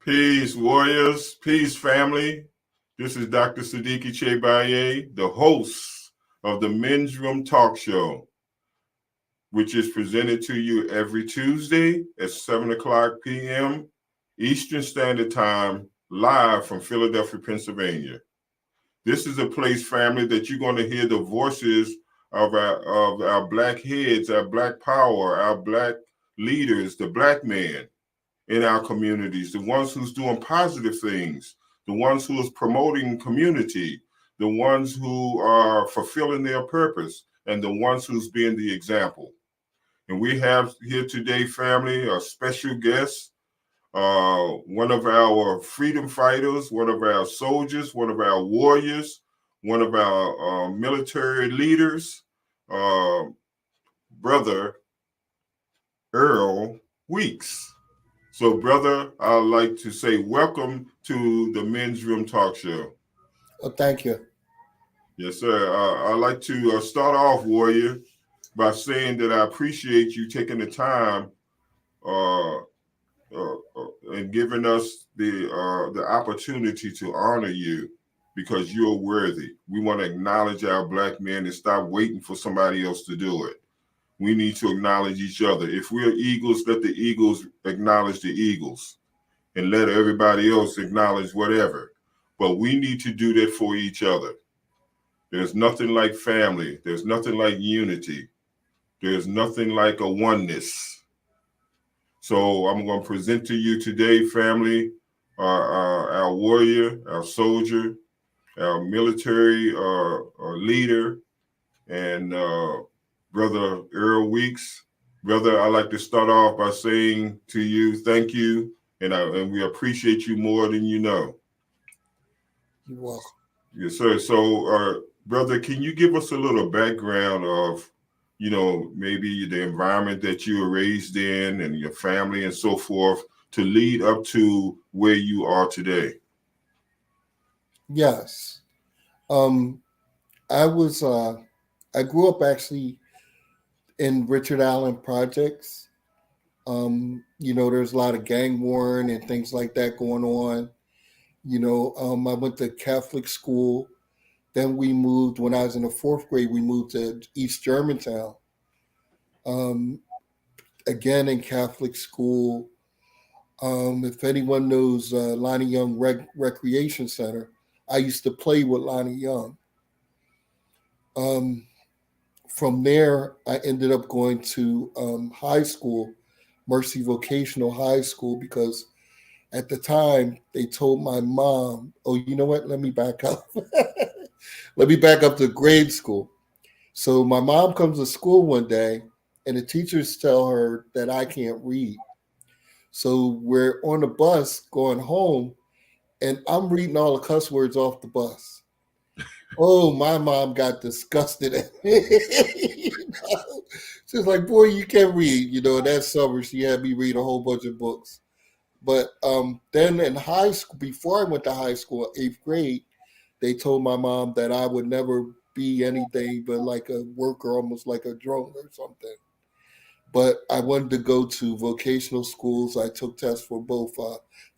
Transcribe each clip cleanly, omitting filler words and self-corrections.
Peace, warriors. Peace, family. This is Dr. Sadiki Che Baye, the host of the Men's Room Talk Show, which is presented to you every Tuesday at 7 o'clock p.m. Eastern Standard Time, live from Philadelphia, Pennsylvania. This is a place, family, that you're going to hear the voices of our Black heads, our Black power, our Black leaders, the Black man in our communities, the ones who's doing positive things, the ones who is promoting community, the ones who are fulfilling their purpose, and the ones who's being the example. And we have here today, family, a special guest, one of our freedom fighters, one of our soldiers, one of our warriors, one of our military leaders, Brother Earl Weeks. So, brother, I'd like to say welcome to the Men's Room Talk Show. Oh, thank you. Yes, sir. I'd like to start off, warrior, by saying that I appreciate you taking the time and giving us the opportunity to honor you because you're worthy. We want to acknowledge our Black men and stop waiting for somebody else to do it. We need to acknowledge each other. If we're eagles, let the eagles acknowledge the eagles and let everybody else acknowledge whatever. But we need to do that for each other. There's nothing like family. There's nothing like unity. There's nothing like a oneness. So I'm going to present to you today, family, our warrior, our soldier, our military leader, and Brother Earl Weeks. Brother, I'd like to start off by saying to you, thank you, and we appreciate you more than you know. You're welcome. Yes, sir. So, brother, can you give us a little background of, maybe the environment that you were raised in and your family and so forth to lead up to where you are today? Yes. I grew up actually in Richard Allen projects. There's a lot of gang warring and things like that going on. I went to Catholic school. Then we moved, when I was in the fourth grade, we moved to East Germantown. Again, in Catholic school. If anyone knows Lonnie Young Recreation Center, I used to play with Lonnie Young. From there, I ended up going to high school, Mercy Vocational High School, because at the time they told my mom, oh, you know what? Let me back up. Let me back up to grade school. So my mom comes to school one day and the teachers tell her that I can't read. So we're on the bus going home and I'm reading all the cuss words off the bus. Oh, my mom got disgusted at me. She's like, boy, you can't read. That summer she had me read a whole bunch of books. But then in high school, before I went to high school, 8th grade, they told my mom that I would never be anything but like a worker, almost like a drone or something. But I wanted to go to vocational schools. I took tests for both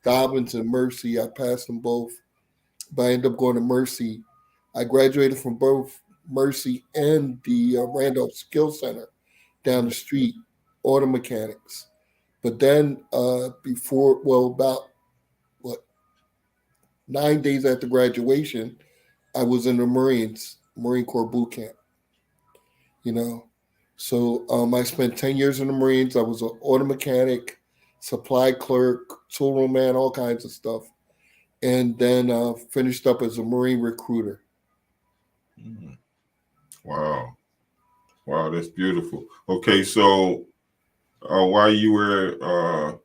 Dobbins and Mercy. I passed them both, but I ended up going to Mercy. I graduated from both Mercy and the Randolph Skill Center down the street, auto mechanics. But then about 9 days after graduation, I was in the Marine Corps boot camp. So I spent 10 years in the Marines. I was an auto mechanic, supply clerk, toolroom man, all kinds of stuff. And then finished up as a Marine recruiter. Wow. Wow, that's beautiful. Okay, so while you were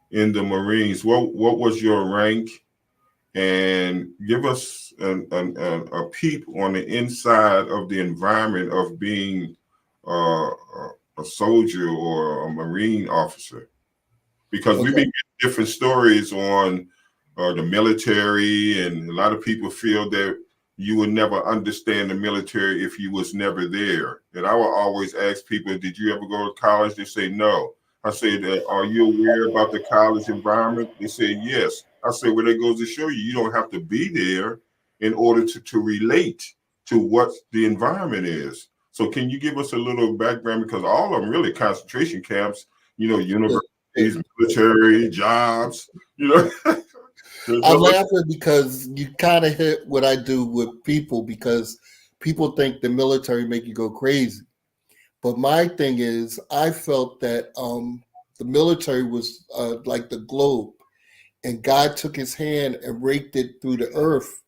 in the Marines, what was your rank? And give us a peep on the inside of the environment of being a soldier or a Marine officer, because we've been getting different stories on the military, and a lot of people feel that you would never understand the military if you was never there. And I will always ask people, did you ever go to college? They say no. I said, are you aware about the college environment? They say yes. I say, well, that goes to show you, you don't have to be there in order to relate to what the environment is. So can you give us a little background? Because all of them really concentration camps, universities, military, jobs, I'm laughing because you kind of hit what I do with people, because people think the military make you go crazy. But my thing is, I felt that the military was like the globe, and God took his hand and raked it through the earth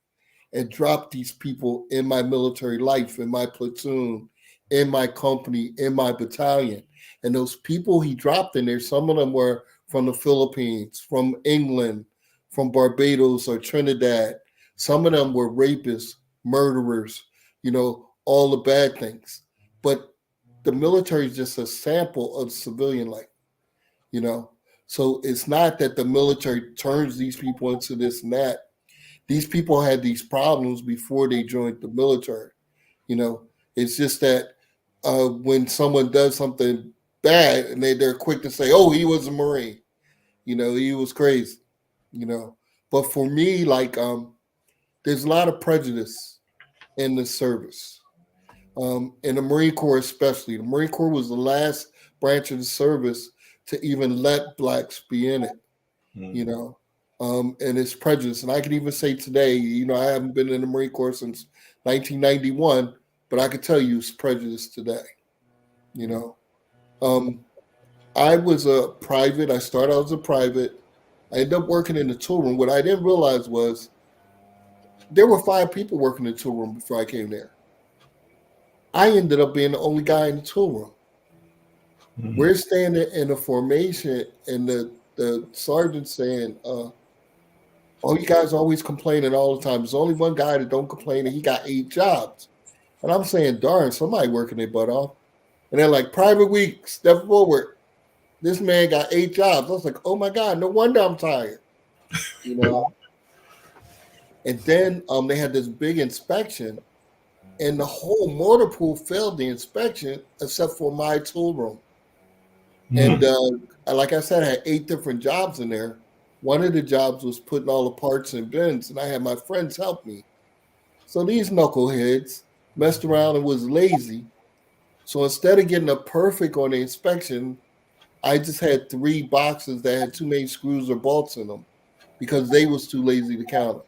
and dropped these people in my military life, in my platoon, in my company, in my battalion. And those people he dropped in there, some of them were from the Philippines, from England, from Barbados or Trinidad. Some of them were rapists, murderers, all the bad things. But the military is just a sample of civilian life, So it's not that the military turns these people into this and that. These people had these problems before they joined the military. It's just that when someone does something bad and they're quick to say, oh, he was a Marine, he was crazy, But for me, there's a lot of prejudice in the service. In the Marine Corps especially. The Marine Corps was the last branch of the service to even let blacks be in it, and it's prejudice. And I can even say today, I haven't been in the Marine Corps since 1991, but I can tell you it's prejudice today, I was a private. I started out as a private. I ended up working in the tool room. What I didn't realize was there were 5 people working in the tool room before I came there. I ended up being the only guy in the tool room. Mm-hmm. We're standing in a formation, and the sergeant saying, "Oh, you guys always complaining all the time. There's only one guy that don't complain, and he got 8 jobs." And I'm saying, "Darn, somebody working their butt off." And they're like, "Private week, step forward. This man got 8 jobs." I was like, "Oh my God, no wonder I'm tired." And then they had this big inspection. And the whole motor pool failed the inspection except for my tool room. Mm-hmm. And like I said, I had 8 different jobs in there. One of the jobs was putting all the parts in bins, and I had my friends help me. So these knuckleheads messed around and was lazy. So instead of getting a perfect on the inspection, I just had 3 boxes that had too many screws or bolts in them because they was too lazy to count them.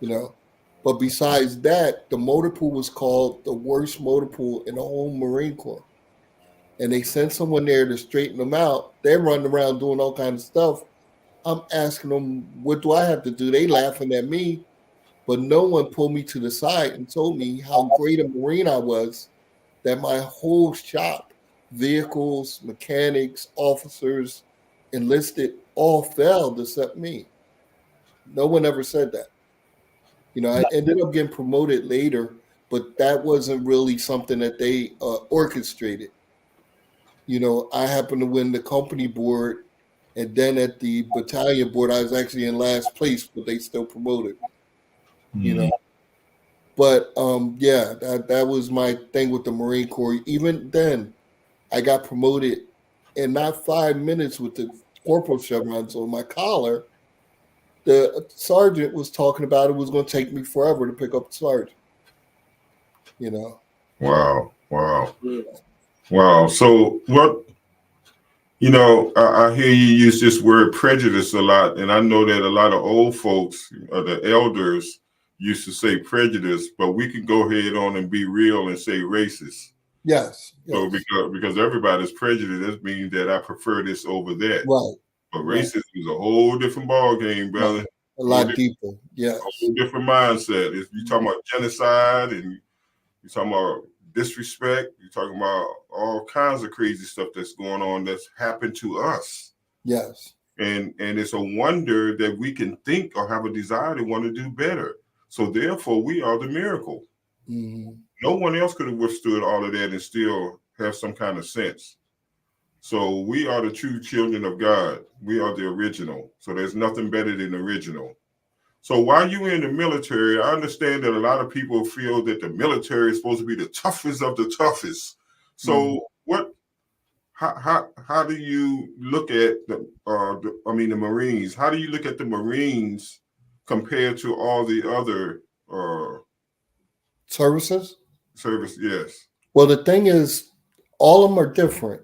you know. But besides that, the motor pool was called the worst motor pool in the whole Marine Corps. And they sent someone there to straighten them out. They're running around doing all kinds of stuff. I'm asking them, what do I have to do? They laughing at me, but no one pulled me to the side and told me how great a Marine I was, that my whole shop, vehicles, mechanics, officers, enlisted, all failed except me. No one ever said that. You know, I ended up getting promoted later, but that wasn't really something that they orchestrated. You know, I happened to win the company board, and then at the battalion board, I was actually in last place, but they still promoted me. You know, but yeah, that was my thing with the Marine Corps. Even then, I got promoted in not 5 minutes with the corporal chevrons on my collar. The sergeant was talking about it was going to take me forever to pick up the sergeant. You know. Wow. Wow. Yeah. Wow. So what, I hear you use this word prejudice a lot, and I know that a lot of old folks, the elders, used to say prejudice, but we can go ahead on and be real and say racist. Yes. So Yes. because everybody's prejudiced, that means that I prefer this over that. Right. But Right. racism is a whole different ball game, brother. Right. A lot deeper. Yes. A whole different mindset. If you talking about genocide and you're talking about disrespect, you're talking about all kinds of crazy stuff that's going on that's happened to us. Yes. And it's a wonder that we can think or have a desire to want to do better. So therefore, we are the miracle. Mm-hmm. No one else could have withstood all of that and still have some kind of sense. So we are the true children of God. We are the original. So there's nothing better than original. So while you're in the military, I understand that a lot of people feel that the military is supposed to be the toughest of the toughest. So how do you look at the Marines? How do you look at the Marines compared to all the other services? Service, yes. Well, the thing is, all of them are different.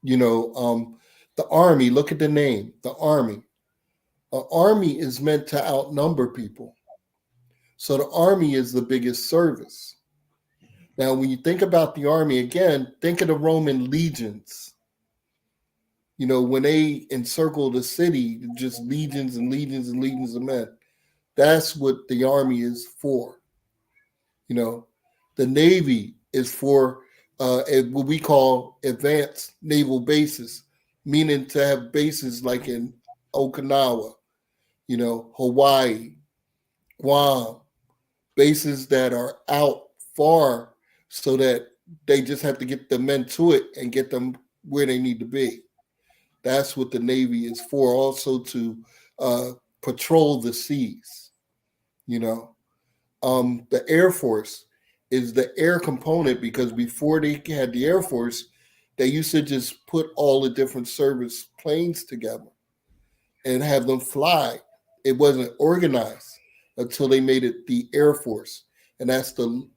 You know, the Army, look at the name, the Army. An army is meant to outnumber people. So the Army is the biggest service. Now, when you think about the Army, again, think of the Roman legions. You know, when they encircle the city, just legions and legions and legions of men. That's what the Army is for. You know, the Navy is for what we call advanced naval bases, meaning to have bases like in Okinawa, you know, Hawaii, Guam, bases that are out far so that they just have to get the men to it and get them where they need to be. That's what the Navy is for, also to patrol the seas, you know. The Air Force is the air component because before they had the Air Force, they used to just put all the different service planes together and have them fly. It wasn't organized until they made it the Air Force, and that's the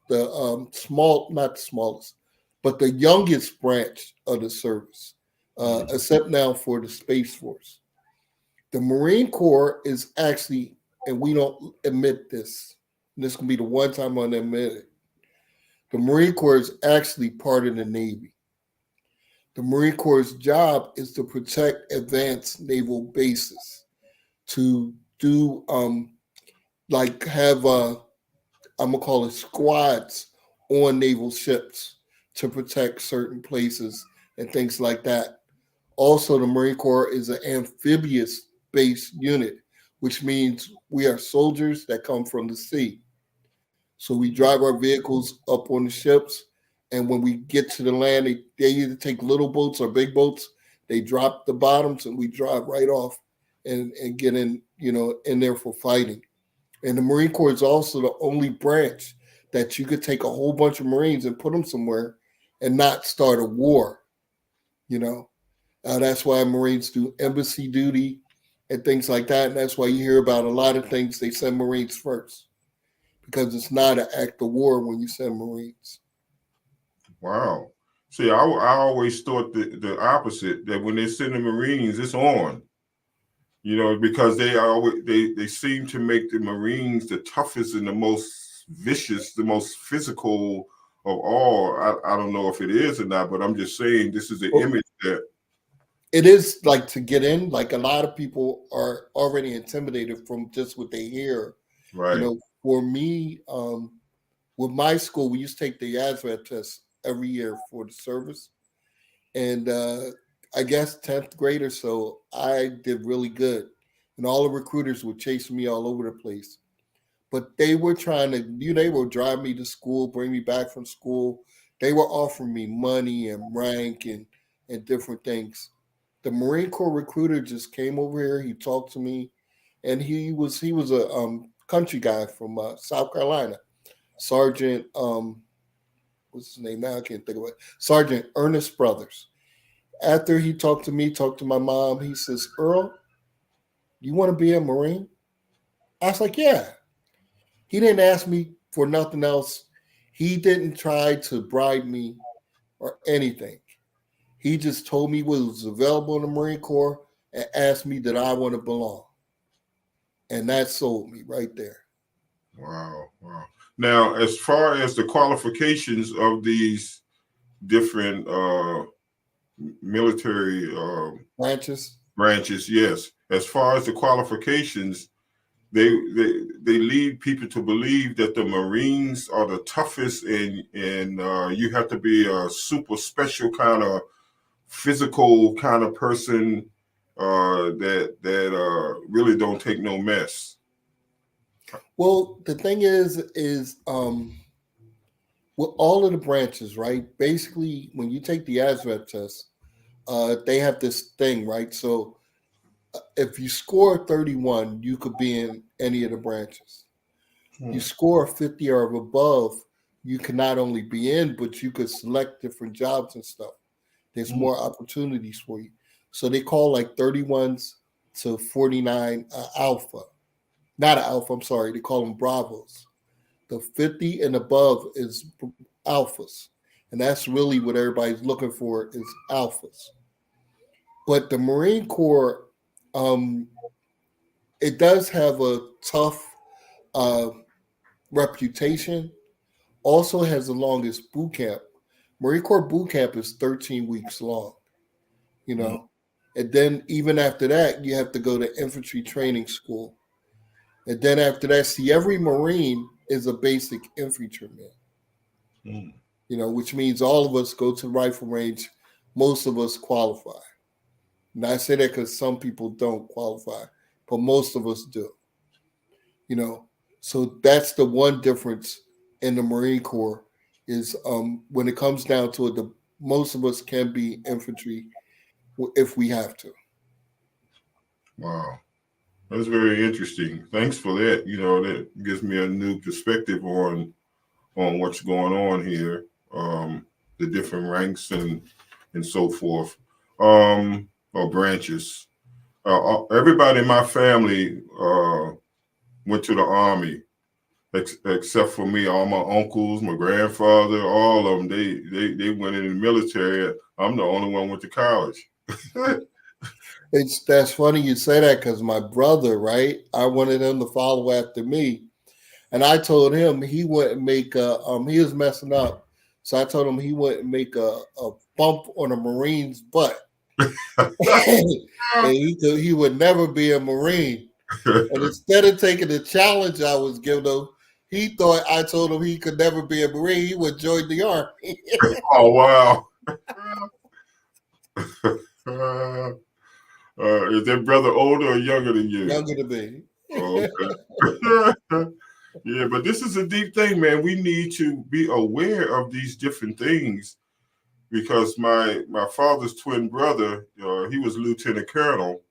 small, not the smallest, but the youngest branch of the service, except now for the Space Force. The Marine Corps is actually, and we don't admit this, and this can be the one time I'm going to admit it. The Marine Corps is actually part of the Navy. The Marine Corps' job is to protect advanced naval bases, to do have I'm gonna call it squads on naval ships to protect certain places and things like that. Also, the Marine Corps is an amphibious based unit, which means we are soldiers that come from the sea. So we drive our vehicles up on the ships, and when we get to the land, they either take little boats or big boats. They drop the bottoms, and we drive right off and get in, you know, in there for fighting. And the Marine Corps is also the only branch that you could take a whole bunch of Marines and put them somewhere and not start a war. You know, that's why Marines do embassy duty and things like that. And that's why you hear about a lot of things they send Marines first, because it's not an act of war when you send Marines. Wow. See, I always thought the opposite, that when they send the Marines, it's on. because they seem to make the Marines the toughest and the most vicious, the most physical of all. I don't know if it is or not, but I'm just saying this is the image that it is like to get in. Like a lot of people are already intimidated from just what they hear. right. For me, with my school, we used to take the ASVAB test every year for the service. And I guess 10th grade or so, I did really good. And all the recruiters were chasing me all over the place. But they were trying to, they would drive me to school, bring me back from school. They were offering me money and rank and different things. The Marine Corps recruiter just came over here. He talked to me, and he was a country guy from South Carolina, Sergeant. What's his name now? I can't think of it. Sergeant Ernest Brothers. After he talked to me, talked to my mom, he says, "Earl, you want to be a Marine?" I was like, "Yeah." He didn't ask me for nothing else. He didn't try to bribe me or anything. He just told me what was available in the Marine Corps and asked me that I want to belong. And that sold me right there. Wow. Now, as far as the qualifications of these different military branches, yes. As far as the qualifications, they lead people to believe that the Marines are the toughest, and you have to be a super special kind of physical kind of person that really don't take no mess. Well, the thing is with all of the branches, right? Basically, when you take the ASVAB test, they have this thing, right? So if you score 31, you could be in any of the branches. You score 50 or above, you can not only be in, but you could select different jobs and stuff. There's more opportunities for you. So they call like 31s to 49 alpha. Not an alpha, I'm sorry. They call them bravos. The 50 and above is alphas. And that's really what everybody's looking for is alphas. But the Marine Corps, it does have a tough reputation. Also has the longest boot camp. Marine Corps boot camp is 13 weeks long, And then even after that, you have to go to infantry training school. And then after that, see, every Marine is a basic infantryman, which means all of us go to rifle range. Most of us qualify. And I say that because some people don't qualify, but most of us do. So that's the one difference in the Marine Corps is when it comes down to it, most of us can be infantry if we have to. Wow. That's very interesting. Thanks for that. That gives me a new perspective on what's going on here, the different ranks and so forth, or branches. Everybody in my family went to the Army, except for me. All my uncles, my grandfather, all of them, they went in the military. I'm the only one went to college. That's funny you say that because my brother, right? I wanted him to follow after me, and I told him he wouldn't make he was messing up, so I told him he wouldn't make a bump on a Marine's butt, and he would never be a Marine. And instead of taking the challenge I was giving him, he thought I told him he could never be a Marine. He would join the Army. Oh wow! Is that brother older or younger than you? Younger than me. Okay. Yeah, but this is a deep thing, man. We need to be aware of these different things because my father's twin brother, he was lieutenant colonel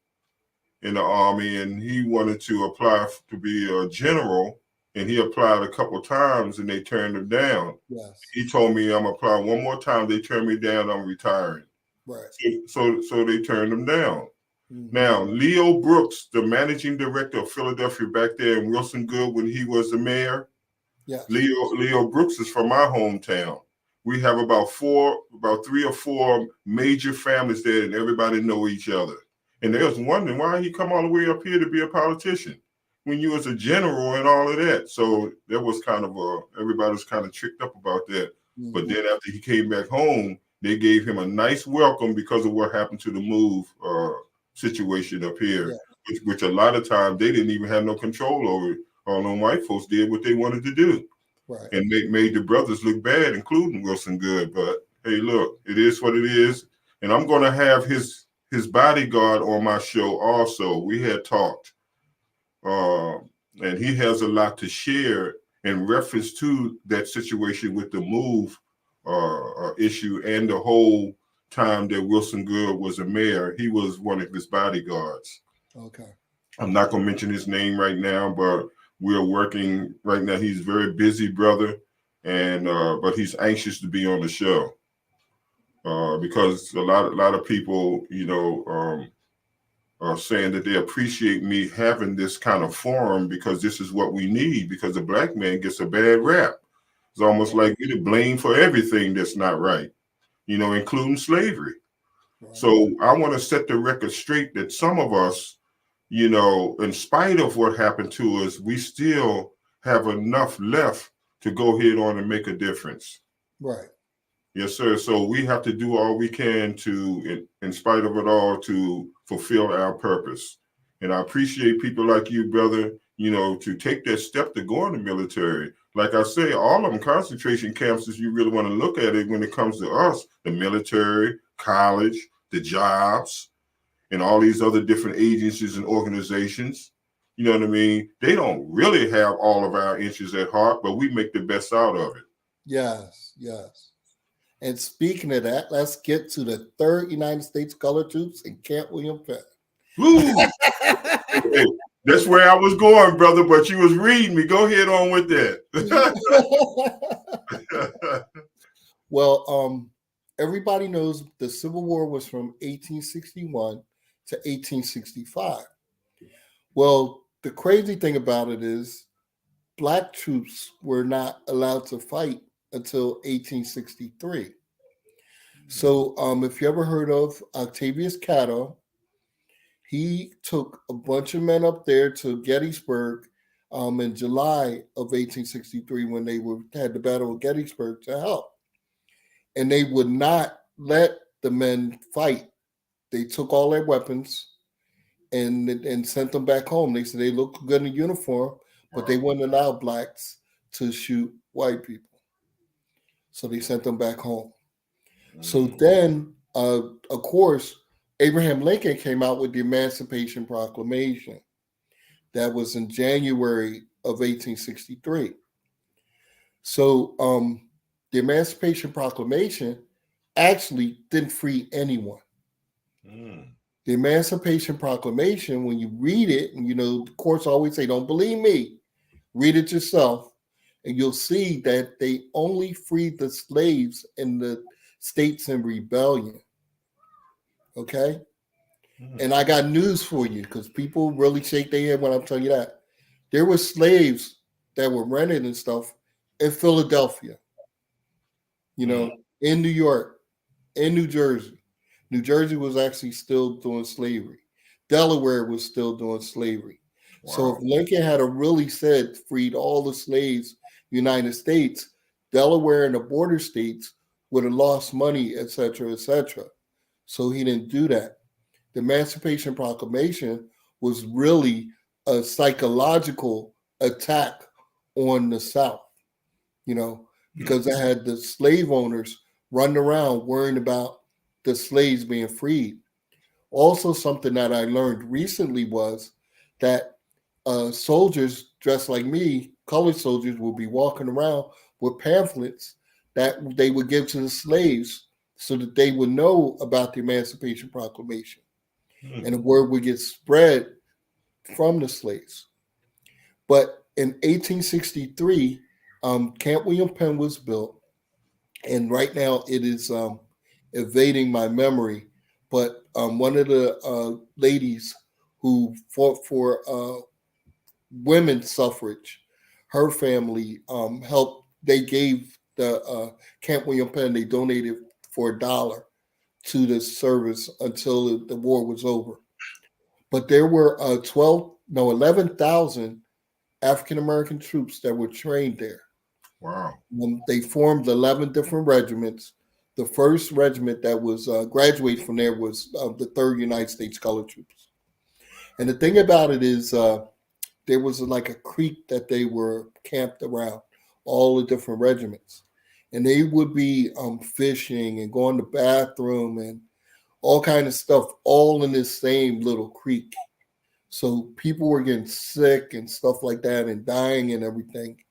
in the Army, and he wanted to apply to be a general, and he applied a couple of times, and they turned him down. Yes. He told me, "I'm applying one more time. They turned me down. I'm retiring." Right. So they turned him down. Now, Leo Brooks, the managing director of Philadelphia back there in Wilson Good when he was the mayor, yes. Leo Brooks is from my hometown. We have about 3 or 4 major families there, and everybody know each other. And they was wondering why he come all the way up here to be a politician when you was a general and all of that. So there was kind of everybody was kind of tricked up about that. Mm-hmm. But then after he came back home, they gave him a nice welcome because of what happened to the move situation up here, which a lot of times they didn't even have no control over it. All them white folks did what they wanted to do, right, and made the brothers look bad, including Wilson Good. But hey, look, it is what it is, and I'm going to have his bodyguard on my show also. We had talked, and he has a lot to share in reference to that situation with the move issue and the whole time that Wilson Good was a mayor. He was one of his bodyguards. Okay. I'm not going to mention his name right now, but we're working right now. He's a very busy brother, and but he's anxious to be on the show because a lot of people, are saying that they appreciate me having this kind of forum because this is what we need. Because the black man gets a bad rap. It's almost like we're to blame for everything that's not right, including slavery. Right. So I want to set the record straight that some of us, in spite of what happened to us, we still have enough left to go ahead on and make a difference. Right. Yes, sir. So we have to do all we can to, in spite of it all, to fulfill our purpose. And I appreciate people like you, brother, to take that step to go in the military. Like I say, all of them concentration camps, if you really want to look at it when it comes to us, the military, college, the jobs, and all these other different agencies and organizations. You know what I mean? They don't really have all of our interests at heart, but we make the best out of it. Yes, yes. And speaking of that, let's get to the 3rd United States Colored Troops in Camp William Penn. Hey, that's where I was going, brother, but you was reading me. Go ahead on with that. Well, everybody knows the Civil War was from 1861 to 1865. Well, the crazy thing about it is Black troops were not allowed to fight until 1863. So if you ever heard of Octavius Catto, he took a bunch of men up there to Gettysburg in July of 1863 when they had the Battle of Gettysburg to help. And they would not let the men fight. They took all their weapons and sent them back home. They said they looked good in uniform, but they wouldn't allow blacks to shoot white people. So they sent them back home. So then, of course, Abraham Lincoln came out with the Emancipation Proclamation. That was in January of 1863. So the Emancipation Proclamation actually didn't free anyone. The Emancipation Proclamation, when you read it, and the courts always say, don't believe me, read it yourself, and you'll see that they only freed the slaves in the states in rebellion. Okay? And I got news for you, because people really shake their head when I'm telling you that. There were slaves that were rented and stuff in Philadelphia, in New York, in New Jersey. New Jersey was actually still doing slavery. Delaware was still doing slavery. Wow. So if Lincoln had really said freed all the slaves in the United States, Delaware and the border states would have lost money, et cetera, et cetera. So he didn't do that. The Emancipation Proclamation was really a psychological attack on the South, because they had the slave owners running around worrying about the slaves being freed. Also, something that I learned recently was that soldiers dressed like me, colored soldiers, will be walking around with pamphlets that they would give to the slaves so that they would know about the Emancipation Proclamation. And the word would get spread from the slaves. But in 1863, Camp William Penn was built. And right now it is evading my memory. But one of the ladies who fought for women's suffrage, her family helped. They gave the Camp William Penn, they donated for $1 to the service until the war was over. But there were 11,000 African American troops that were trained there. Wow. They formed 11 different regiments. The first regiment that was graduated from there was the 3rd United States Colored Troops. And the thing about it is there was like a creek that they were camped around, all the different regiments. And they would be fishing and going to the bathroom and all kind of stuff, all in this same little creek. So people were getting sick and stuff like that and dying and everything.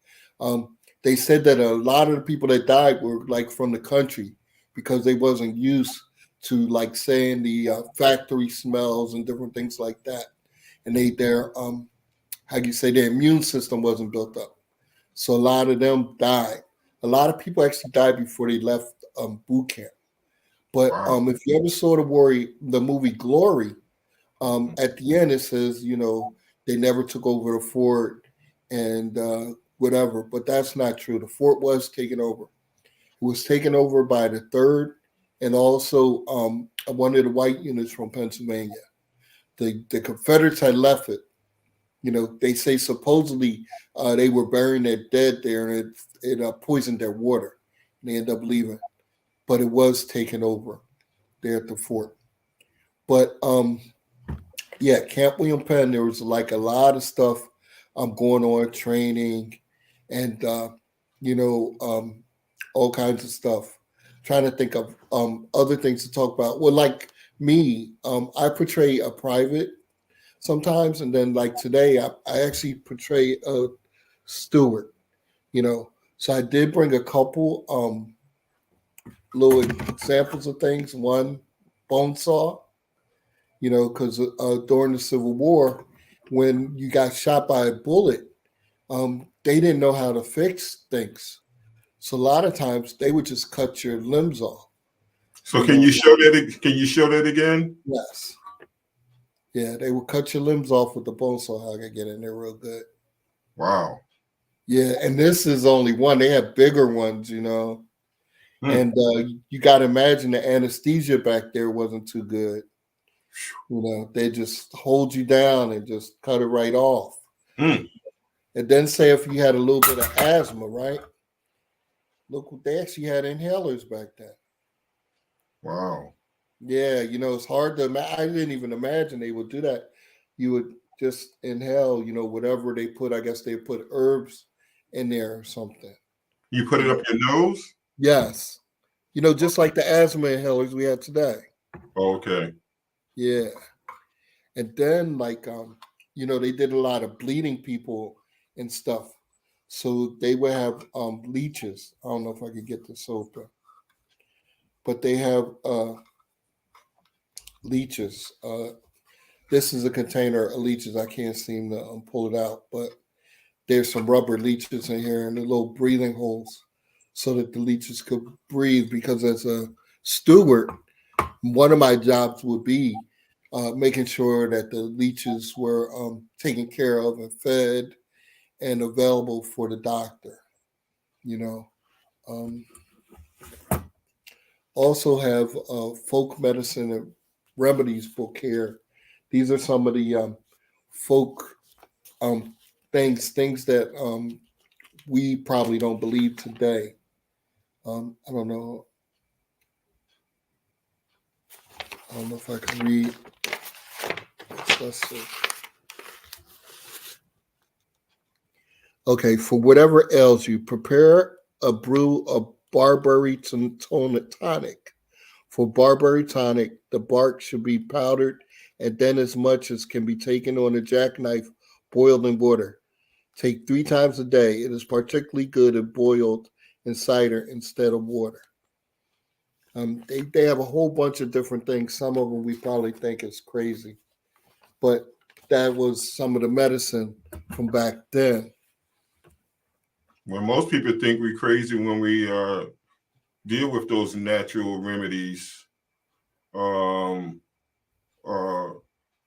They said that a lot of the people that died were like from the country because they wasn't used to like saying the factory smells and different things like that. And their their immune system wasn't built up. So a lot of them died. A lot of people actually died before they left boot camp. But Wow. if you ever saw the movie Glory, at the end it says, they never took over the fort and whatever. But that's not true. The fort was taken over. It was taken over by the 3rd and also one of the white units from Pennsylvania. The Confederates had left it. They say supposedly they were burying their dead there and it poisoned their water. And they ended up leaving. But it was taken over there at the fort. But Camp William Penn, there was like a lot of stuff going on, training and, all kinds of stuff. Trying to think of other things to talk about. Well, like me, I portray a private sometimes, and then like today, I actually portray a steward. So I did bring a couple little examples of things. One, bone saw. Because during the Civil War, when you got shot by a bullet, they didn't know how to fix things. So a lot of times they would just cut your limbs off. So can you show that? Can you show that again? Yes. Yeah, they would cut your limbs off with the bone saw hug again, and they're real good. Wow. Yeah, and this is only one. They have bigger ones, And you got to imagine the anesthesia back there wasn't too good. They just hold you down and just cut it right off. And then say if you had a little bit of asthma, right? Look, they actually had inhalers back then. Wow. Yeah, it's hard to imagine. I didn't even imagine they would do that. You would just inhale, whatever they put. I guess they put herbs in there or something. You put it up your nose? Yes. Just like the asthma inhalers we had today. Okay. Yeah. And then they did a lot of bleeding people and stuff. So they would have leeches. I don't know if I could get this open. But they have leeches. This is a container of leeches. I can't seem to pull it out, but there's some rubber leeches in here and the little breathing holes so that the leeches could breathe. Because as a steward, one of my jobs would be making sure that the leeches were taken care of and fed and available for the doctor. Also have folk medicine and remedies book here. These are some of the folk things that we probably don't believe today. I don't know. I don't know if I can read. Let's see. Okay, for whatever ails you, prepare a brew of barberry tonic. For barberry tonic, the bark should be powdered and then as much as can be taken on a jackknife boiled in water. Take 3 times a day. It is particularly good if boiled in cider instead of water. They have a whole bunch of different things. Some of them we probably think is crazy, but that was some of the medicine from back then. Well, most people think we're crazy when we deal with those natural remedies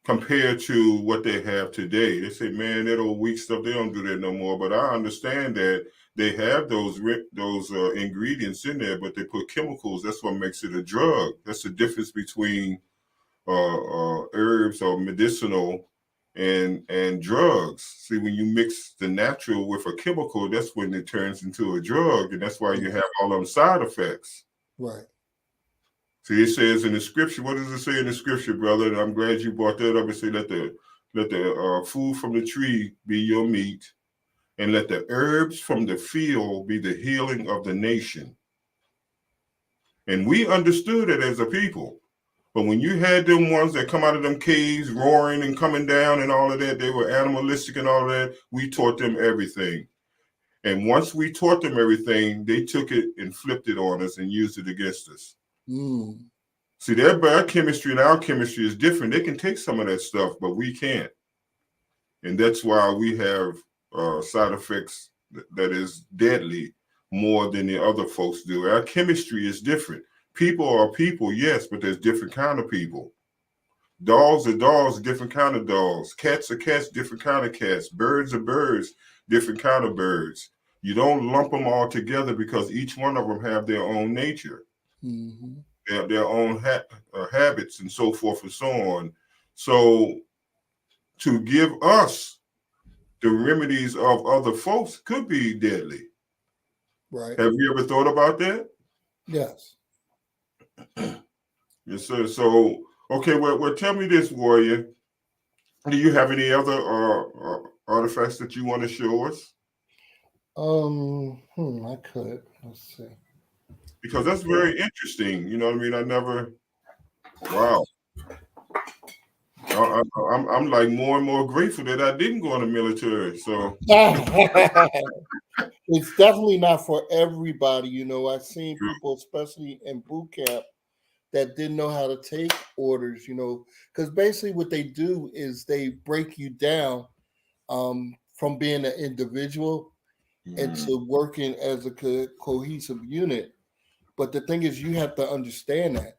compared to what they have today. They say, man, that old weak stuff, they don't do that no more. But I understand that they have those ingredients in there, but they put chemicals. That's what makes it a drug. That's the difference between herbs or medicinal and drugs. See, when you mix the natural with a chemical, that's when it turns into a drug, and that's why you have all them side effects. Right. See, it says in the scripture. What does it say in the scripture, brother? And I'm glad you brought that up. It say, let the food from the tree be your meat, and let the herbs from the field be the healing of the nation. And we understood it as a people. But when you had them ones that come out of them caves roaring and coming down and all of that, they were animalistic and all of that, we taught them everything. And once we taught them everything, they took it and flipped it on us and used it against us. Mm. See, their biochemistry and our chemistry is different. They can take some of that stuff, but we can't. And that's why we have side effects that is deadly more than the other folks do. Our chemistry is different. People are people, yes, but there's different kind of people. Dogs are dogs, different kind of dogs. Cats are cats, different kind of cats. Birds are birds, different kind of birds. You don't lump them all together because each one of them have their own nature, their own habits and so forth and so on. So to give us the remedies of other folks could be deadly. Right. Have you ever thought about that? Yes. Yes, sir. So, okay, well, tell me this, warrior. Do you have any other artifacts that you want to show us? I could. Let's see. Because that's very interesting. You know what I mean? I never. Wow. I'm like more and more grateful that I didn't go in the military. So it's definitely not for everybody. You know, I've seen people, especially in boot camp, that didn't know how to take orders, you know, because basically what they do is they break you down from being an individual into working as a cohesive unit. But the thing is, you have to understand that.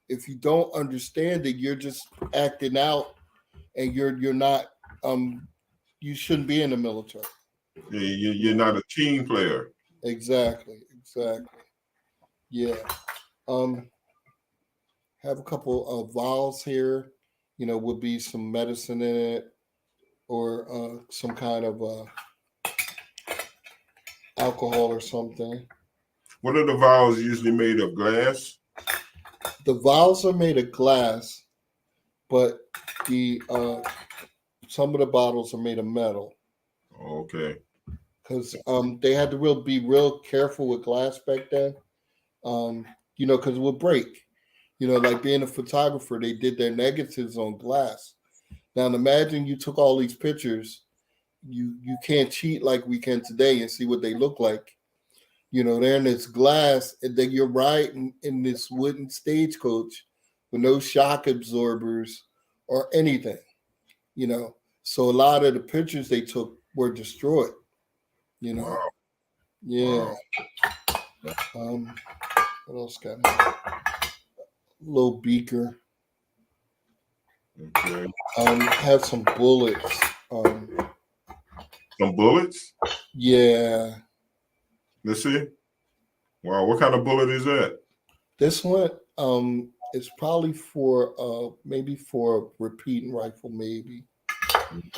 If you don't understand it, you're just acting out, and you're not. You shouldn't be in the military. You're not a team player. Exactly. Yeah. Have a couple of vials here. You know, would be some medicine in it, or some kind of alcohol or something. What are the vials usually made of? Glass? The vials are made of glass, but the some of the bottles are made of metal. Okay. Because they had to be real careful with glass back then. You know, because it would break. You know, like being a photographer, they did their negatives on glass. Now imagine you took all these pictures. You can't cheat like we can today and see what they look like. You know, they're in this glass, and then you're riding in this wooden stagecoach with no shock absorbers or anything. You know, so a lot of the pictures they took were destroyed. You know, wow. yeah. Wow. What else got here? Little beaker. Okay. Have some bullets. Some bullets? Yeah. Let's see. Wow, what kind of bullet is that? This one is probably for maybe for a repeating rifle, maybe.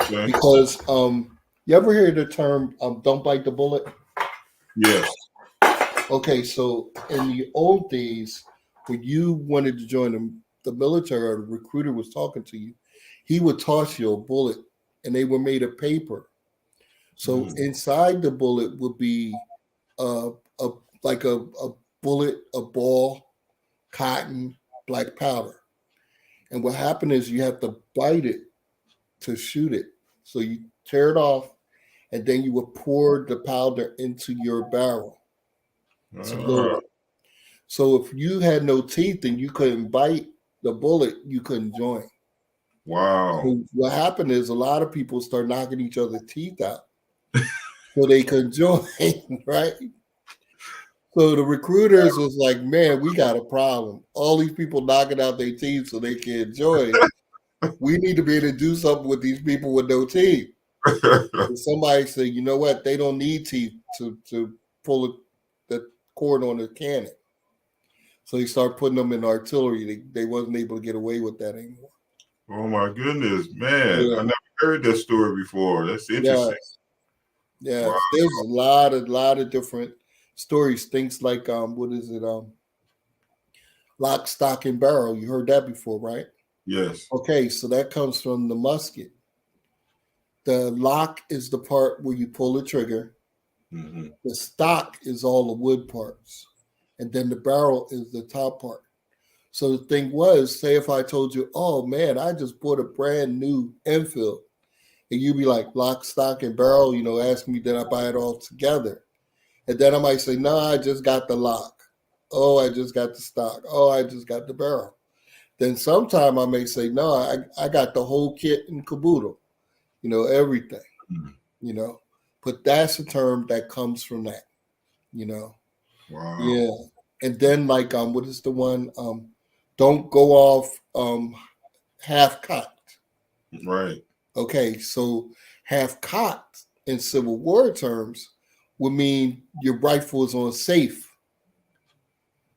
Okay. Because you ever hear the term don't bite the bullet? Yes. Okay, so in the old days, when you wanted to join the military, or the recruiter was talking to you, he would toss you a bullet, and they were made of paper. So inside the bullet would be a like a bullet, a ball, cotton, black powder. And what happened is you have to bite it to shoot it. So you tear it off, and then you would pour the powder into your barrel to load it. So if you had no teeth and you couldn't bite the bullet, you couldn't join. Wow. So what happened is a lot of people start knocking each other's teeth out so they could join, right? So the recruiters was like, man, we got a problem. All these people knocking out their teeth so they can't join. We need to be able to do something with these people with no teeth. And somebody said, you know what? They don't need teeth to pull the cord on the cannon. So they start putting them in artillery. They wasn't able to get away with that anymore. Oh my goodness, man! Yeah. I never heard that story before. That's interesting. Yes. Yes. Wow. There's a lot of different stories. Things like what is it? Lock, stock, and barrel. You heard that before, right? Yes. Okay, so that comes from the musket. The lock is the part where you pull the trigger. Mm-hmm. The stock is all the wood parts. And then the barrel is the top part. So the thing was, say if I told you, oh man, I just bought a brand new Enfield, and you'd be like, lock, stock, and barrel, ask me, did I buy it all together? And then I might say, no, I just got the lock. Oh, I just got the stock. Oh, I just got the barrel. Then sometime I may say, no, I got the whole kit and caboodle, everything, you know. But that's a term that comes from that, you know. Wow. Yeah. And then like what is the one? Don't go off half cocked. Right. Okay, so half cocked in Civil War terms would mean your rifle is on safe.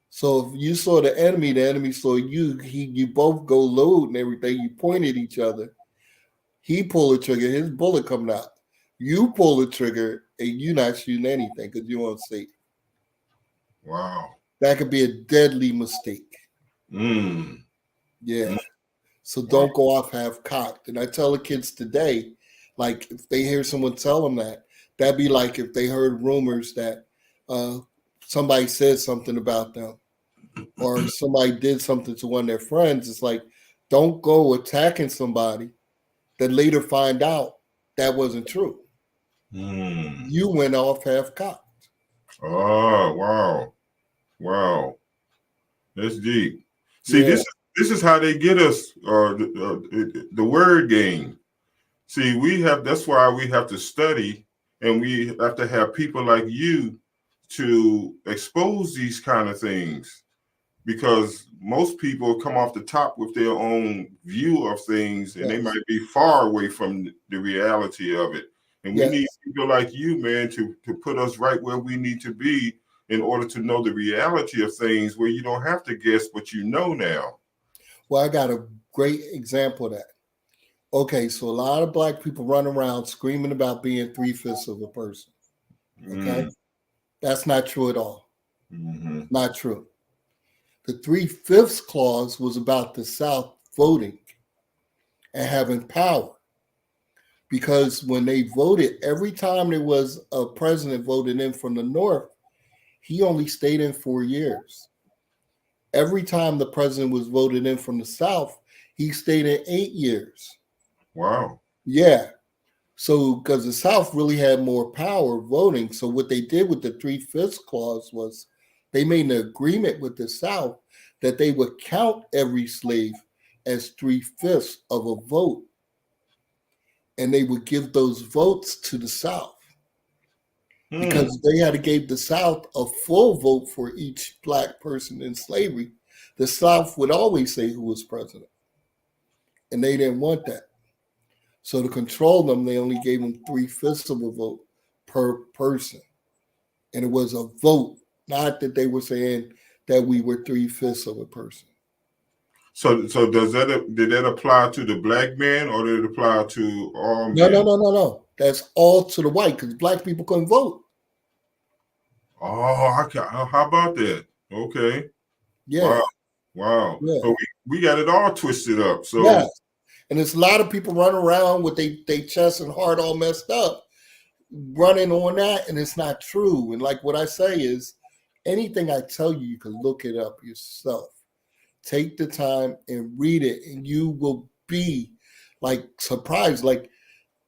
So if you saw the enemy saw you, you both go load and everything, you point at each other. He pull the trigger, his bullet coming out. You pull the trigger and you not shooting anything because you're on safe. Wow. That could be a deadly mistake. Mm. Yeah. Mm. So Wow. don't go off half cocked. And I tell the kids today, like if they hear someone tell them that, that'd be like if they heard rumors that somebody said something about them or somebody did something to one of their friends. It's like, don't go attacking somebody that later find out that wasn't true. Mm. You went off half cocked. Oh, wow. Wow. That's deep. See, Yeah. this is how they get us the word game. See, that's why we have to study and we have to have people like you to expose these kind of things, because most people come off the top with their own view of things and they Yes. might be far away from the reality of it. And we Yes. need people like you, man, to put us right where we need to be in order to know the reality of things, where you don't have to guess, but you know now. Well, I got a great example of that. Okay, so a lot of black people run around screaming about being 3/5 of a person. Okay, that's not true at all. Mm-hmm. Not true. The 3/5 clause was about the South voting and having power. Because when they voted, every time there was a president voted in from the North, he only stayed in 4 years. Every time the president was voted in from the South, he stayed in 8 years. Wow. Yeah. So, because the South really had more power voting. So, what they did with the 3/5 clause was they made an agreement with the South that they would count every slave as 3/5 of a vote. And they would give those votes to the South because they had to give the South a full vote for each black person in slavery. The South would always say who was president. And they didn't want that. So to control them, they only gave them 3/5 of a vote per person. And it was a vote, not that they were saying that we were 3/5 of a person. So did that apply to the black man, or did it apply to all men? No. That's all to the white because black people couldn't vote. Oh, how about that? Okay. Yeah. Wow. Yeah. So we got it all twisted up. So yeah. And there's a lot of people running around with their chest and heart all messed up, running on that, and it's not true. And like what I say is, anything I tell you, you can look it up yourself. Take the time and read it, and you will be like surprised. Like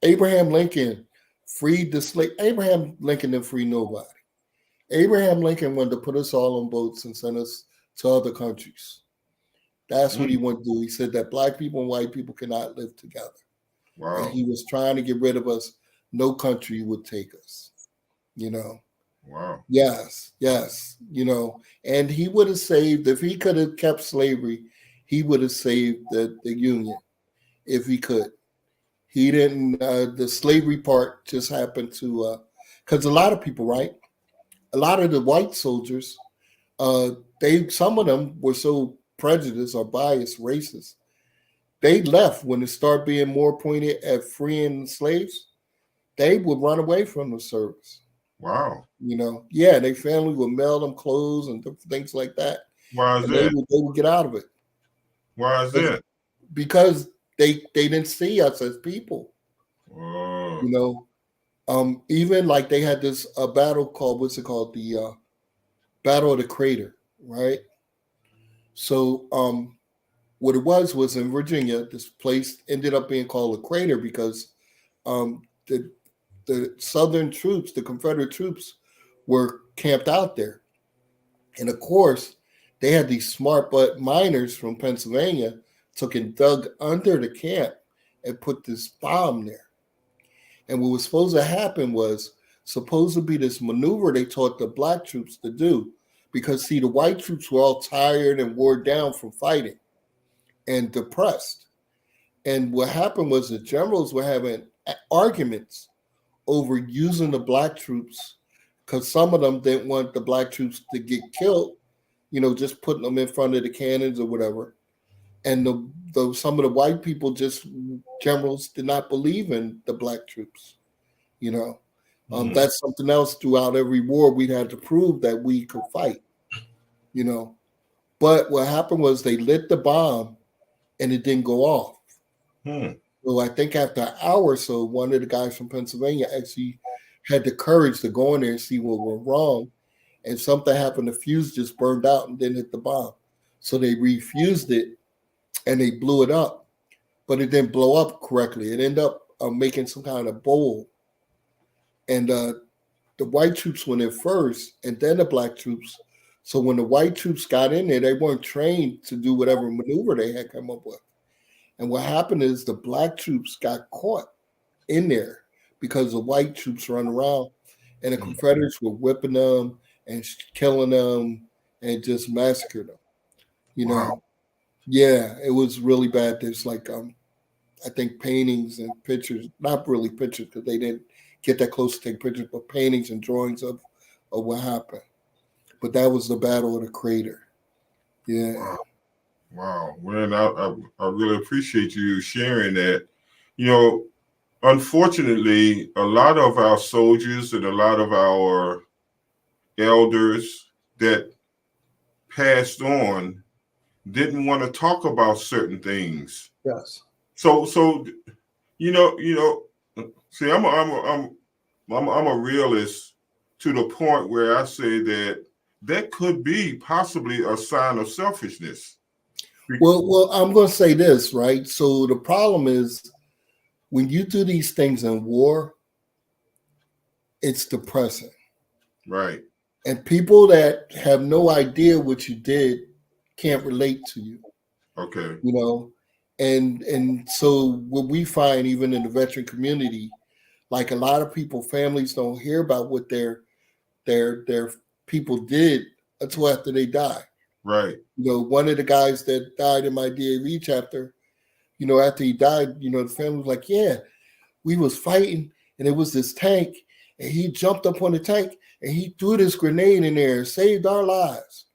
Abraham Lincoln freed the slave. Abraham Lincoln didn't free nobody. Abraham Lincoln wanted to put us all on boats and send us to other countries. That's what he wanted to do. He said that black people and white people cannot live together. wow. And he was trying to get rid of us. No country would take us, you know. Wow. Yes, you know. And he would have saved, if he could have kept slavery, he would have saved the Union if he could. He didn't, the slavery part just happened to, because a lot of people, right? A lot of the white soldiers Some of them were so prejudiced or biased, racist. They left when it started being more pointed at freeing slaves. They would run away from the service. Wow. Yeah, their family would mail them clothes and things like that, Why is and that? they would get out of it. Why is that? Because they didn't see us as people. Oh. Even like they had this battle called, what's it called, the Battle of the Crater, right? So what it was in Virginia. This place ended up being called a crater because the Southern troops, the Confederate troops, were camped out there, and of course, they had these smart butt miners from Pennsylvania took and dug under the camp and put this bomb there. And what was supposed to happen was supposed to be this maneuver they taught the black troops to do, because see, the white troops were all tired and wore down from fighting and depressed. And what happened was the generals were having arguments over using the black troops because some of them didn't want the black troops to get killed, just putting them in front of the cannons or whatever. And some of the white people, just generals, did not believe in the black troops. That's something else. Throughout every war, we had to prove that we could fight. But what happened was they lit the bomb and it didn't go off. So I think after an hour or so, one of the guys from Pennsylvania actually had the courage to go in there and see what went wrong. And something happened. The fuse just burned out and didn't hit the bomb. So they refused it and they blew it up. But it didn't blow up correctly. It ended up making some kind of bowl. And the white troops went in first and then the black troops. So when the white troops got in there, they weren't trained to do whatever maneuver they had come up with. And what happened is the black troops got caught in there because the white troops run around and the Confederates were whipping them and killing them and just massacred them. Wow. Yeah, it was really bad. There's like, I think paintings and pictures, not really pictures because they didn't get that close to take pictures, but paintings and drawings of what happened. But that was the Battle of the Crater. Yeah. Wow. Well, I really appreciate you sharing that. Unfortunately, a lot of our soldiers and a lot of our elders that passed on didn't want to talk about certain things. Yes. So see, I'm a realist to the point where I say that could be possibly a sign of selfishness. Well, I'm going to say this, right? So the problem is when you do these things in war, it's depressing. Right. And people that have no idea what you did can't relate to you. Okay. And so what we find even in the veteran community, like a lot of people, families don't hear about what their people did until after they die. Right. One of the guys that died in my DAV chapter, after he died, the family was like, yeah, we was fighting and it was this tank and he jumped up on the tank and he threw this grenade in there and saved our lives.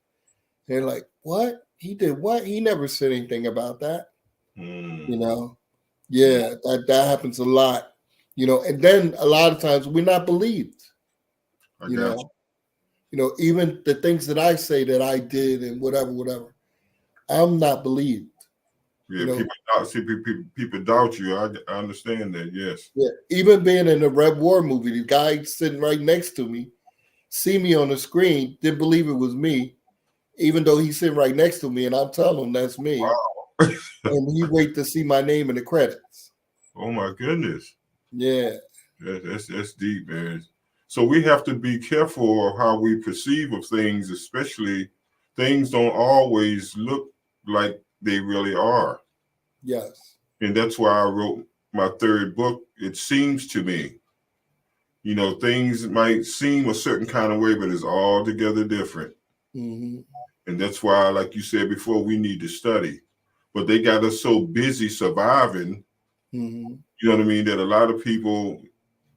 They're like, what? He did what? He never said anything about that. Yeah, that happens a lot. And then a lot of times we're not believed. Even the things that I say that I did and whatever, I'm not believed. Yeah, people doubt you. I understand that. Yes. Yeah, even being in the Red War movie, the guy sitting right next to me, see me on the screen, didn't believe it was me, even though he's sitting right next to me, and I'm telling him that's me. Wow. And he wait to see my name in the credits. Oh my goodness. Yeah. That's deep, man. So we have to be careful of how we perceive of things, especially things don't always look like they really are. Yes. And that's why I wrote my third book, It Seems to Me. Things might seem a certain kind of way, but it's altogether different. Mm-hmm. And that's why, like you said before, we need to study. But they got us so busy surviving, mm-hmm. You know what I mean, that a lot of people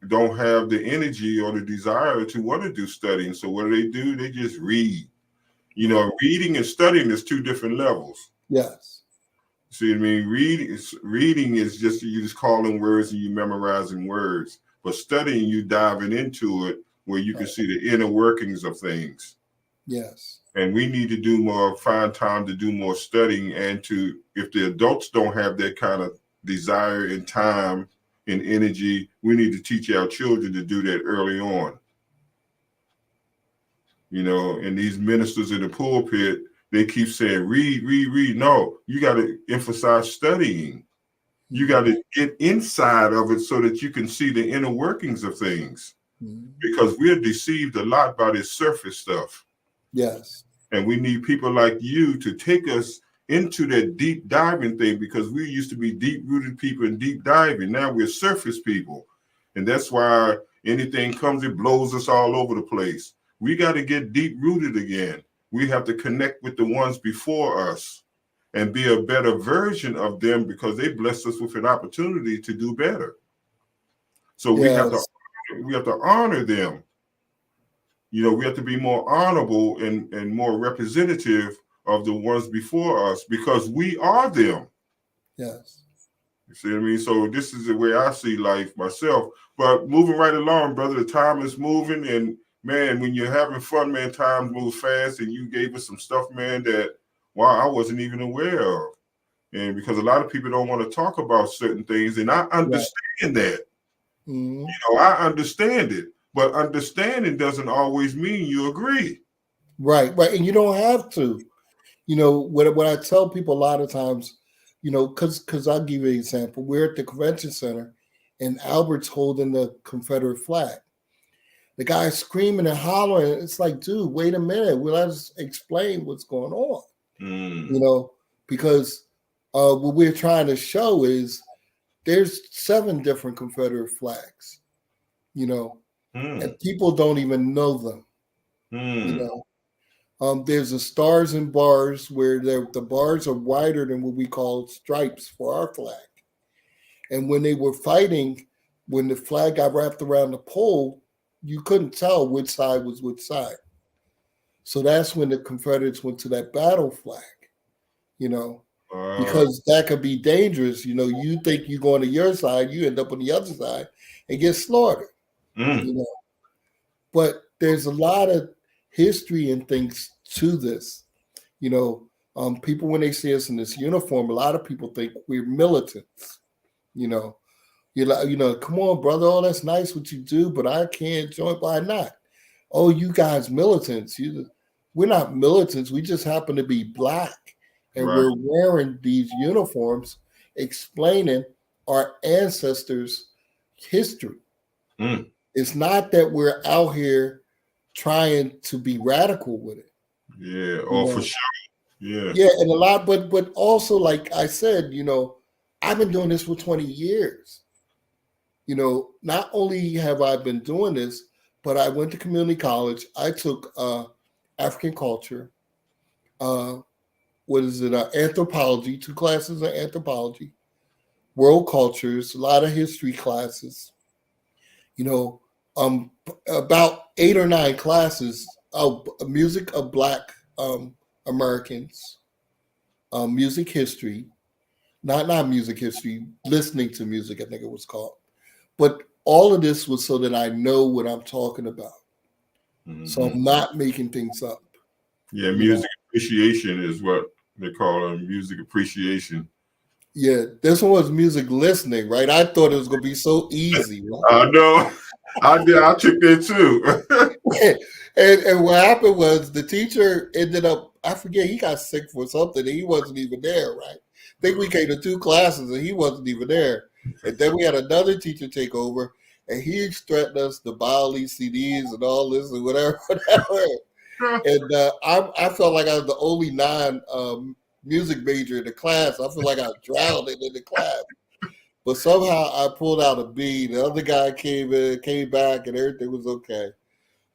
don't have the energy or the desire to want to do studying. So what do? They just read. You know, reading and studying is two different levels. Yes. See what I mean? Reading is just you just calling words and you memorizing words. But studying, you diving into it where you can see the inner workings of things. Yes. And we need to do more, find time to do more studying, and to, if the adults don't have that kind of desire and time and energy, we need to teach our children to do that early on. You know, and these ministers in the pulpit, they keep saying, read, read, read. No, you got to emphasize studying. You got to get inside of it so that you can see the inner workings of things. Because we're deceived a lot by this surface stuff. Yes. And we need people like you to take us into that deep diving thing, because we used to be deep-rooted people and deep diving. Now we're surface people. And that's why anything comes, it blows us all over the place. We got to get deep-rooted again. We have to connect with the ones before us and be a better version of them, because they blessed us with an opportunity to do better. So we have to honor them. You know, we have to be more honorable and more representative of the ones before us, because we are them. Yes. You see what I mean? So this is the way I see life myself. But moving right along, brother, the time is moving. And man, when you're having fun, man, time moves fast. And you gave us some stuff, man, that, wow, I wasn't even aware of. And because a lot of people don't want to talk about certain things. And I understand that. You know, I understand it. But understanding doesn't always mean you agree. Right. And you don't have to. You know, what I tell people a lot of times, you know, because I'll give you an example. We're at the convention center and Albert's holding the Confederate flag. The guy's screaming and hollering. It's like, dude, wait a minute. Well, let's explain what's going on. You know, because what we're trying to show is there's 7 different Confederate flags, you know, and people don't even know them. You know, there's the stars and bars where the bars are wider than what we call stripes for our flag. And when they were fighting, when the flag got wrapped around the pole, you couldn't tell which side was which side. So that's when the Confederates went to that battle flag, you know, because that could be dangerous. You know, you think you're going to your side, you end up on the other side and get slaughtered, you know. But there's a lot of history and things to this. You know, people, when they see us in this uniform, a lot of people think we're militants. You know, you're like, you know, come on, brother. Oh, that's nice what you do, but I can't join. Why not? Oh, you guys militants. We're not militants. We just happen to be black, and we're wearing these uniforms explaining our ancestors' history. It's not that we're out here trying to be radical with it. Yeah, for sure. Yeah. Yeah, and a lot, but also, like I said, you know, I've been doing this for 20 years. You know, not only have I been doing this, but I went to community college. I took African culture, anthropology, 2 classes of anthropology, world cultures, a lot of history classes. You know, about 8 or 9 classes of music of Black Americans, music history, not music history, listening to music, I think it was called. But all of this was so that I know what I'm talking about. So I'm not making things up. Yeah, music appreciation is what they call music appreciation. Yeah, this one was music listening, right? I thought it was going to be so easy. Right? I know. I took that too. and what happened was the teacher ended up, I forget, he got sick for something and he wasn't even there, right? I think we came to 2 classes and he wasn't even there. And then we had another teacher take over and he threatened us to buy all these CDs and all this and whatever. And I felt like I was the only non-music major in the class. I feel like I drowned in the class. But somehow I pulled out a B. The other guy came back, and everything was okay.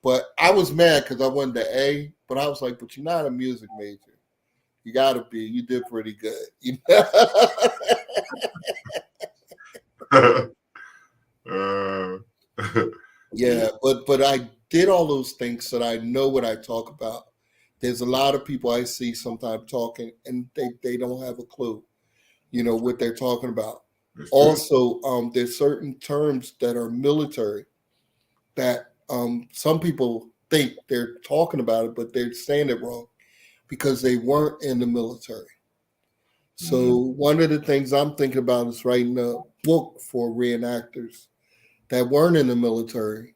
But I was mad because I wanted the A. But I was like, but you're not a music major. You got to be. You did pretty good. You know? Yeah, but I did all those things so that I know what I talk about. There's a lot of people I see sometimes talking, and they don't have a clue, what they're talking about. That's true. Also, there's certain terms that are military that some people think they're talking about it, but they're saying it wrong because they weren't in the military. So one of the things I'm thinking about is writing a book for reenactors that weren't in the military,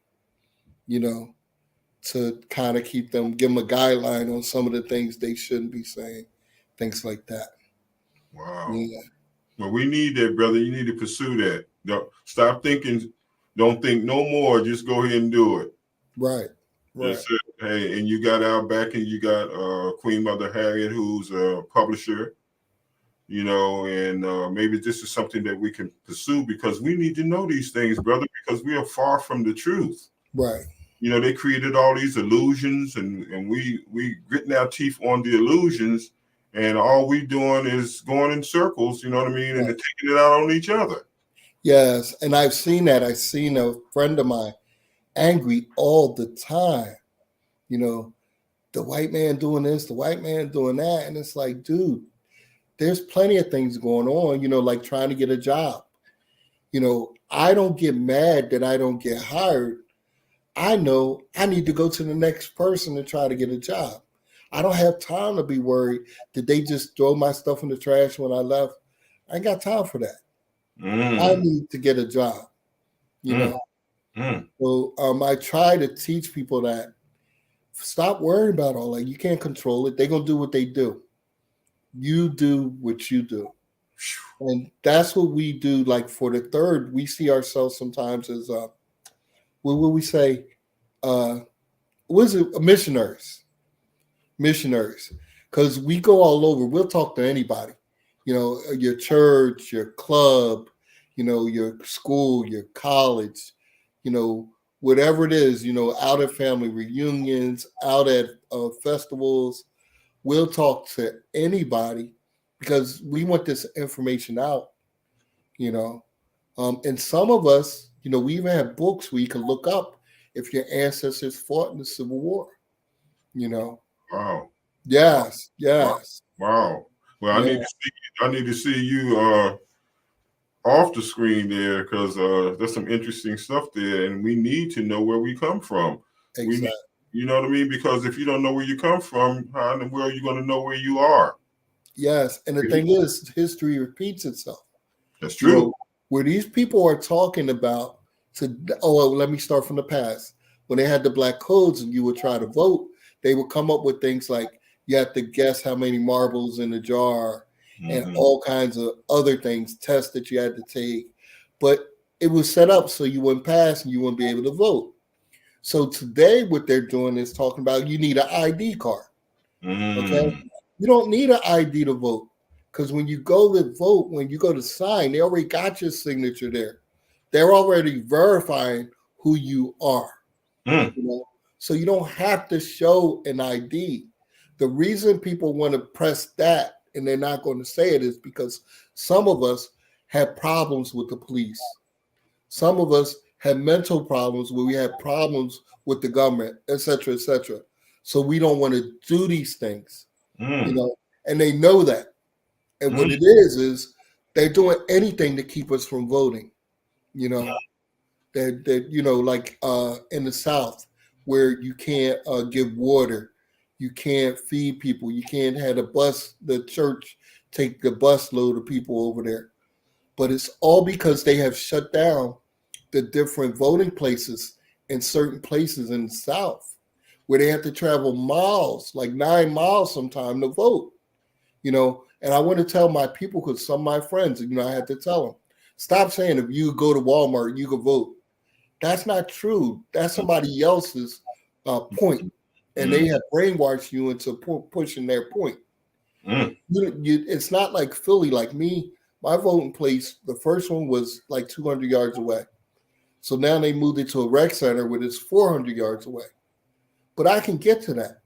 to kind of give them a guideline on some of the things they shouldn't be saying, things like that. Wow. Yeah. Well, we need that, brother. You need to pursue that. Stop thinking. Don't think no more. Just go ahead and do it. Right. That's it. Hey, and you got our backing. You got Queen Mother Harriet, who's a publisher. And maybe this is something that we can pursue because we need to know these things, brother, because we are far from the truth. Right. They created all these illusions, and we gritting our teeth on the illusions, and all we doing is going in circles, you know what I mean, and they're taking it out on each other. Yes, and I've seen that. I've seen a friend of mine angry all the time. The white man doing this, the white man doing that, and it's like, dude, there's plenty of things going on. Like trying to get a job. I don't get mad that I don't get hired. I know I need to go to the next person to try to get a job. I don't have time to be worried that they just throw my stuff in the trash when I left. I ain't got time for that. I need to get a job, So I try to teach people that stop worrying about all that. You can't control it. They're going to do what they do. You do what you do. And that's what we do. Like for the third, we see ourselves sometimes as, what would we say? What is it? Missionaries, because we go all over. We'll talk to anybody, your church, your club, your school, your college, whatever it is, out at family reunions, out at festivals. We'll talk to anybody because we want this information out, and some of us, we even have books where you can look up if your ancestors fought in the Civil War, Wow. Yes. Wow. Well, I need to see you off the screen there because there's some interesting stuff there, and we need to know where we come from. Exactly. You know what I mean? Because if you don't know where you come from, how in the world are you going to know where you are? Yes, and the thing is, history repeats itself. That's true. Where these people are talking about, let me start from the past. When they had the black codes and you would try to vote, they would come up with things like you have to guess how many marbles in the jar and all kinds of other things, tests that you had to take. But it was set up so you wouldn't pass and you wouldn't be able to vote. So today what they're doing is talking about you need an ID card. Okay? You don't need an ID to vote because when you go to vote, when you go to sign, they already got your signature there. They're already verifying who you are. So you don't have to show an ID. The reason people want to press that and they're not going to say it is because some of us have problems with the police. Some of us have mental problems where we have problems with the government, et cetera, et cetera. So we don't want to do these things, and they know that. And what it is they're doing anything to keep us from voting, that like in the South where you can't give water, you can't feed people, you can't have the church take the bus load of people over there. But it's all because they have shut down the different voting places in certain places in the South where they have to travel miles, like 9 miles sometime to vote, And I want to tell my people, because some of my friends, I had to tell them, stop saying if you go to Walmart, you can vote. That's not true. That's somebody else's point. And they have brainwashed you into pushing their point. It's not like Philly, like me. My voting place, the first one was like 200 yards away. So now they moved it to a rec center where it's 400 yards away. But I can get to that.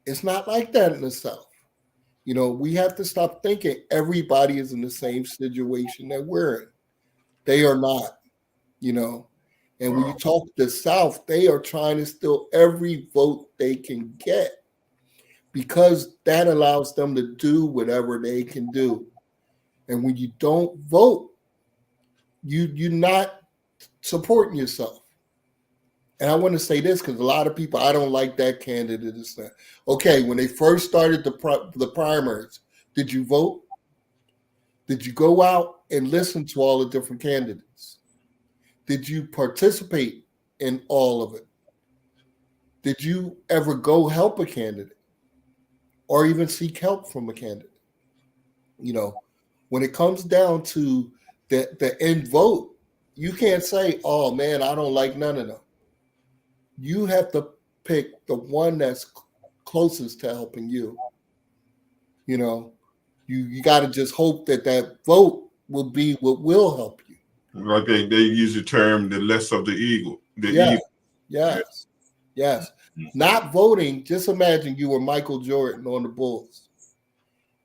It's not like that in the South. We have to stop thinking everybody is in the same situation that we're in. They are not, And when you talk to the South, they are trying to steal every vote they can get. because that allows them to do whatever they can do. And when you don't vote, you're not supporting yourself. And I want to say this because a lot of people, I don't like that candidate. Is that okay? When they first started the primaries, did you vote? Did you go out and listen to all the different candidates? Did you participate in all of it? Did you ever go help a candidate or even seek help from a candidate? You know, when it comes down to the end vote, you can't say, oh man, I don't like none of them. You have to pick the one that's closest to helping you. You know, you got to just hope that vote will be what will help you. Like they use the term the less of the evil. Yes, Yeah. yes. Not voting, just imagine you were Michael Jordan on the Bulls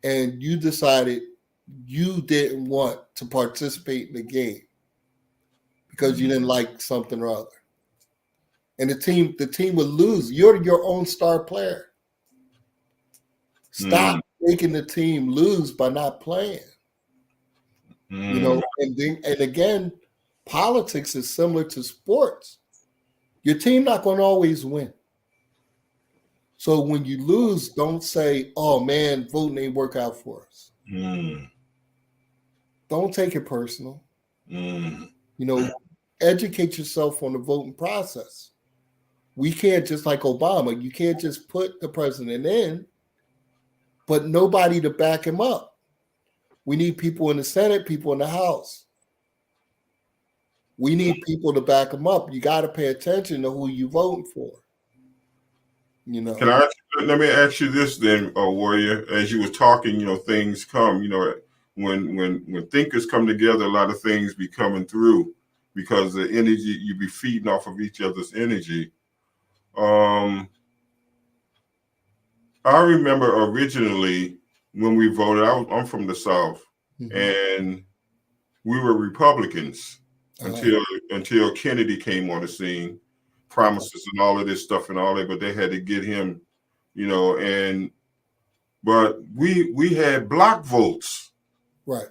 and you decided you didn't want to participate in the game because you didn't like something or other. And the team would lose. You're your own star player. Stop making the team lose by not playing. You know, and again, politics is similar to sports. Your team not going to always win. So when you lose, don't say, "Oh man, voting ain't work out for us." Don't take it personal. You know, educate yourself on the voting process. We can't just like Obama. You can't just put the president in, but nobody to back him up. We need people in the Senate, people in the House. We need people to back him up. You got to pay attention to who you voting for. You know. Let me ask you this then, Warrior. As you were talking, you know, things come. You know, when thinkers come together, a lot of things be coming through because the energy you be feeding off of each other's energy. I remember originally when we voted. I'm from the South, and we were Republicans until Kennedy came on the scene, promises and all of this stuff and all that. But they had to get him, you know. But we had block votes, right?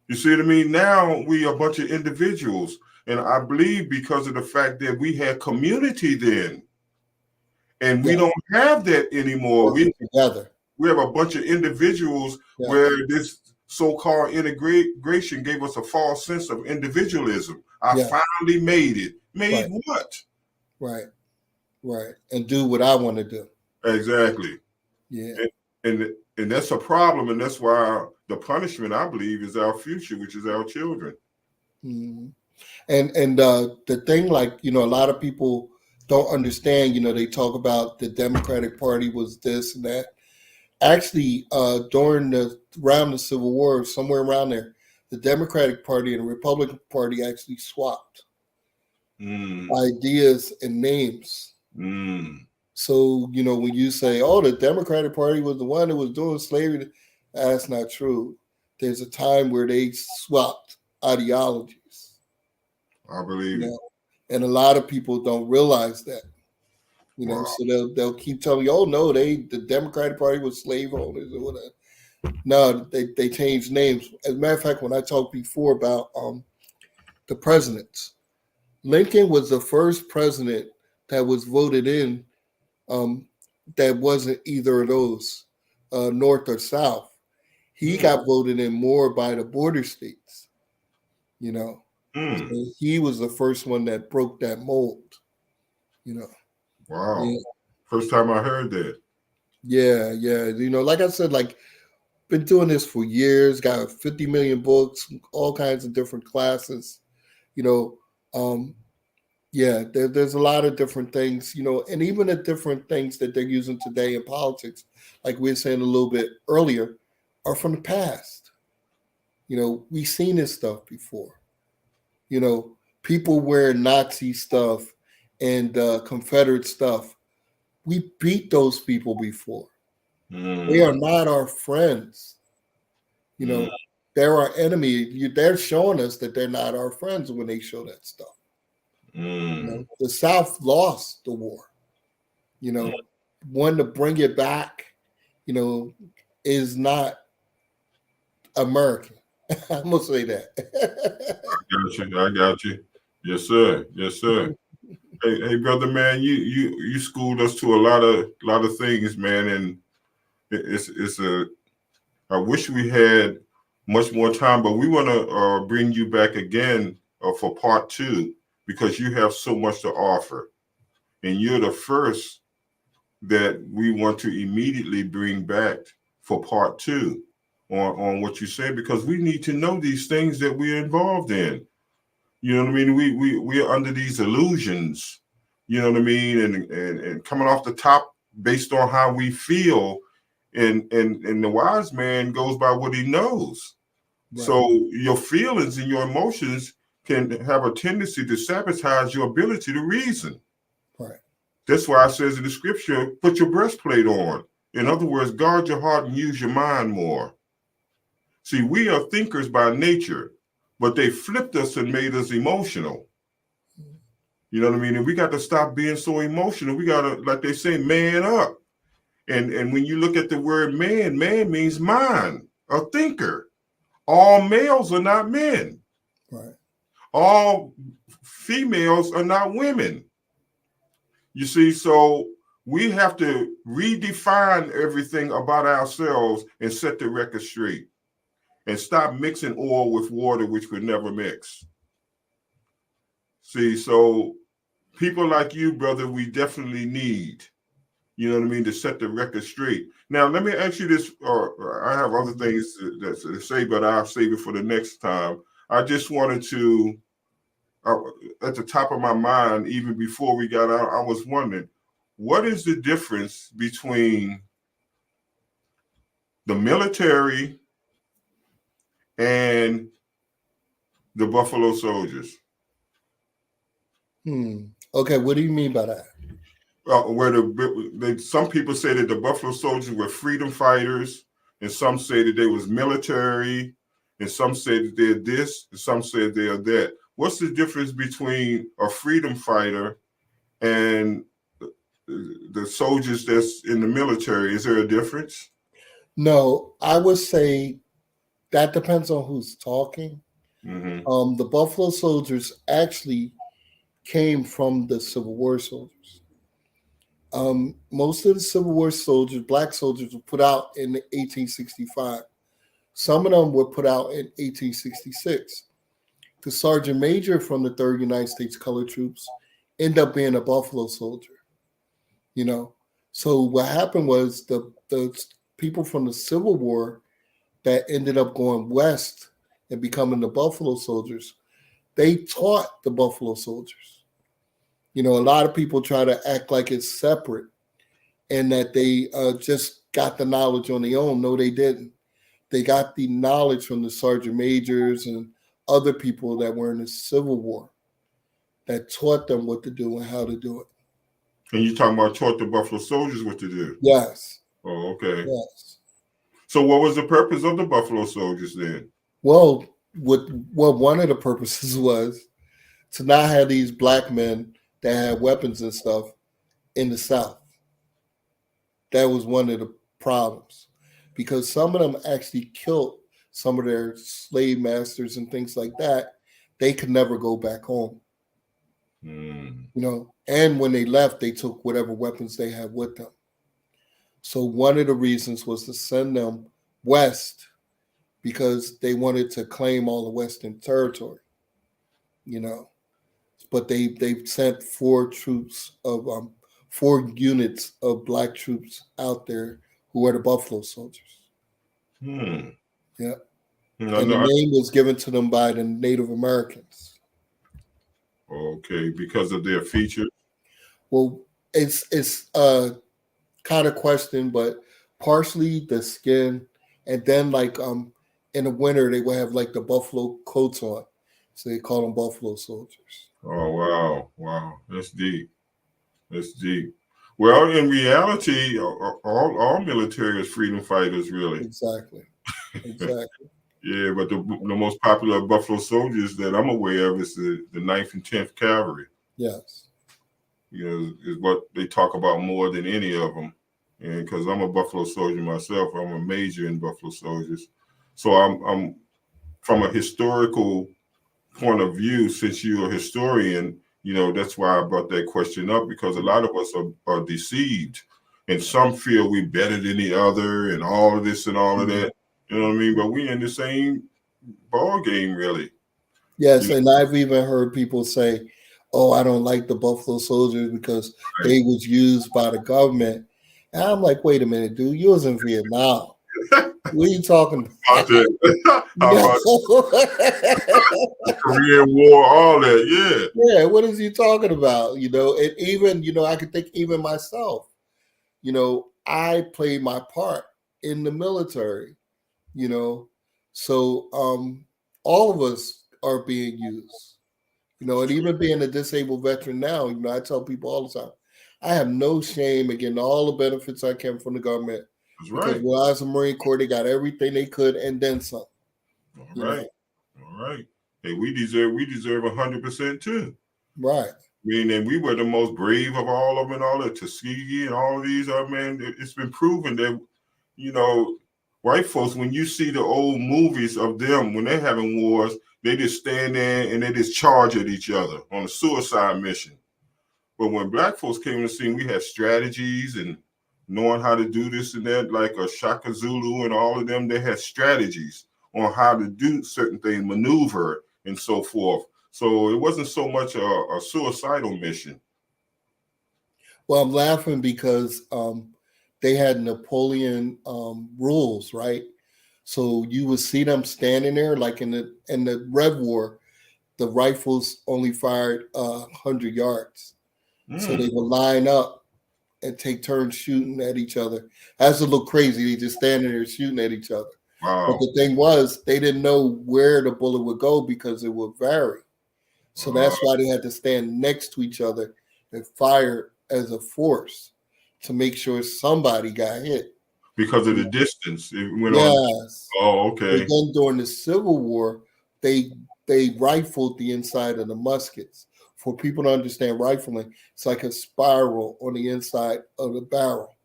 You see what I mean? Now we are a bunch of individuals, and I believe because of the fact that we had community then. And we don't have that anymore. We have a bunch of individuals where this so-called integration gave us a false sense of individualism. I finally made it. Made what? Right. And do what I want to do. Exactly. Yeah. And that's a problem. And that's why the punishment, I believe, is our future, which is our children. Mm-hmm. And the thing, like, you know, a lot of people don't understand, you know, they talk about the Democratic Party was this and that. Actually, around the Civil War, somewhere around there, the Democratic Party and the Republican Party actually swapped ideas and names. So, you know, when you say, oh, the Democratic Party was the one that was doing slavery, that's not true. There's a time where they swapped ideologies. I believe it. And a lot of people don't realize that, you know. So they'll keep telling you, "Oh no, the Democratic Party was slave owners or whatever." No, they changed names. As a matter of fact, when I talked before about the presidents, Lincoln was the first president that was voted in that wasn't either of those, North or South. He got voted in more by the border states, you know. So he was the first one that broke that mold, you know. Wow. Yeah. First time I heard that. Yeah. You know, like I said, like, been doing this for years, got 50 million books, all kinds of different classes, you know. There's a lot of different things, you know, and even the different things that they're using today in politics, like we were saying a little bit earlier, are from the past. You know, we've seen this stuff before. You know, people wearing Nazi stuff and Confederate stuff. We beat those people before. They are not our friends. You know, they're our enemy. They're showing us that they're not our friends when they show that stuff. You know, the South lost the war. You know, wanted to bring it back is not American. I'm gonna say that. I got you. Yes, sir. Yes, sir. Hey, brother, man, you schooled us to a lot of things, man, and it's a. I wish we had much more time, but we want to bring you back again for part 2 because you have so much to offer, and you're the first that we want to immediately bring back for part 2 on what you said, because we need to know these things that we're involved in. You know what I mean? We're under these illusions, you know what I mean, and coming off the top based on how we feel, and the wise man goes by what he knows. Right. So your feelings and your emotions can have a tendency to sabotage your ability to reason. Right. That's why it says in the scripture, put your breastplate on. In other words, guard your heart and use your mind more. See, we are thinkers by nature, but they flipped us and made us emotional. You know what I mean? And we got to stop being so emotional. We got to, like they say, man up. And when you look at the word man, man means mind, a thinker. All males are not men. Right. All females are not women. You see, so we have to redefine everything about ourselves and set the record straight and stop mixing oil with water, which would never mix. See, so people like you, brother, we definitely need, you know what I mean, to set the record straight. Now, let me ask you this, or I have other things to say, but I'll save it for the next time. I just wanted to, at the top of my mind, even before we got out, I was wondering, what is the difference between the military and the Buffalo Soldiers? Okay, what do you mean by that? Where some people say that the Buffalo Soldiers were freedom fighters, and some say that they was military, and some say that they're this, and some say they're that. What's the difference between a freedom fighter and the soldiers that's in the military? Is there a difference? No, I would say that depends on who's talking. Mm-hmm. The Buffalo Soldiers actually came from the Civil War soldiers. Most of the Civil War soldiers, black soldiers, were put out in 1865. Some of them were put out in 1866. The Sergeant Major from the 3rd United States Colored Troops ended up being a Buffalo soldier. So what happened was the people from the Civil War that ended up going west and becoming the Buffalo Soldiers, they taught the Buffalo Soldiers. A lot of people try to act like it's separate and that they just got the knowledge on their own. No, they didn't. They got the knowledge from the Sergeant Majors and other people that were in the Civil War that taught them what to do and how to do it. And you're talking about taught the Buffalo Soldiers what to do? Yes. Oh, okay. Yes. So what was the purpose of the Buffalo Soldiers then? Well, one of the purposes was to not have these black men that had weapons and stuff in the South. That was one of the problems, because some of them actually killed some of their slave masters and things like that. They could never go back home. And when they left, they took whatever weapons they had with them. So one of the reasons was to send them west because they wanted to claim all the Western territory, But they sent 4 units of black troops out there who were the Buffalo Soldiers. Yeah. And the name was given to them by the Native Americans. Okay, because of their features? Well, it's kind of question, but partially the skin, and then in the winter they would have the buffalo coats on, so they call them Buffalo Soldiers. Oh wow, that's deep. Well, in reality, all military is freedom fighters, really. Exactly. Yeah, but the most popular Buffalo Soldiers that I'm aware of is the 9th and 10th Cavalry. Yes. Is what they talk about more than any of them. and because I'm a Buffalo Soldier myself, I'm a major in Buffalo Soldiers. So I'm from a historical point of view, since you're a historian, that's why I brought that question up, because a lot of us are deceived, and some feel we better than the other and all of this and all of that. You know what I mean? But we in the same ball game, really. Yes, and I've even heard people say, "Oh, I don't like the Buffalo Soldiers because Right. they was used by the government." And I'm like, "Wait a minute, dude, you was in Vietnam. What are you talking How about?" about the Korean War, all that? Yeah. Yeah, what is he talking about? And even, I could think even myself, I played my part in the military, you know. So all of us are being used, and even being a disabled veteran now, I tell people all the time, I have no shame in getting all the benefits I can from the government That's because right. when I was a Marine Corps, they got everything they could and then some. All You right. know, All right. Hey, we deserve 100% too. right. I mean, and we were the most brave of all of them, and all that Tuskegee and all of these. Man, it's been proven that white folks, when you see the old movies of them when they're having wars, they just stand there and they just charge at each other on a suicide mission. But when black folks came on the scene, we had strategies and knowing how to do this and that, like a Shaka Zulu and all of them. They had strategies on how to do certain things, maneuver and so forth. So it wasn't so much a suicidal mission. Well, I'm laughing because they had Napoleon rules, right? So you would see them standing there, like in the Red War, the rifles only fired 100 yards, so they would line up and take turns shooting at each other. That's a little crazy. They just standing there shooting at each other. But Wow. the thing was, they didn't know where the bullet would go because it would vary. So that's why they had to stand next to each other and fire as a force to make sure somebody got hit. Because of the distance, it went on. Yes. Oh, But okay. then during the Civil War, they rifled the inside of the muskets. For people to understand rifling, it's like a spiral on the inside of the barrel.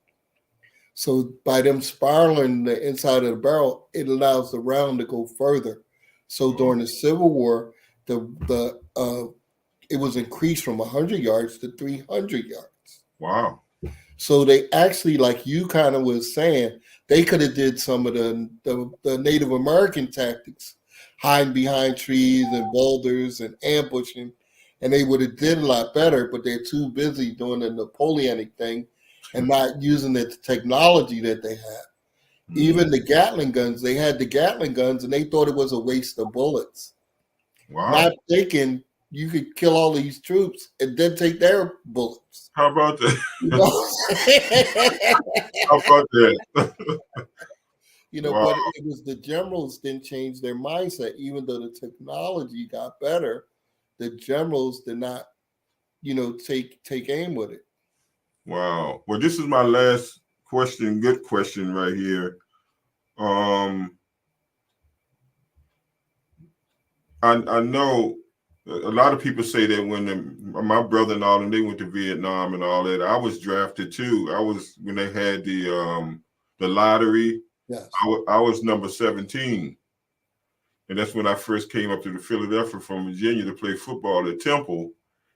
So by them spiraling the inside of the barrel, it allows the round to go further. So Oh, during the Civil War, the it was increased from 100 yards to 300 yards. wow. So they actually, like you kind of was saying, they could have did some of the Native American tactics, hiding behind trees and boulders and ambushing, and they would have did a lot better. But they're too busy doing the Napoleonic thing and not using the technology that they have. Even the Gatling guns, they had the Gatling guns, and they thought it was a waste of bullets, not Wow. thinking you could kill all these troops and then take their bullets. How about that? You know, How about that? Wow. but it was the generals didn't change their mindset, even though the technology got better. The generals did not, take aim with it. Wow. Well, this is my last question. Good question right here. I know a lot of people say that when my brother and all, and they went to Vietnam and all that. I was drafted too. I was when they had the lottery. Yes. I was number 17, and that's when I first came up to the Philadelphia from Virginia to play football at Temple.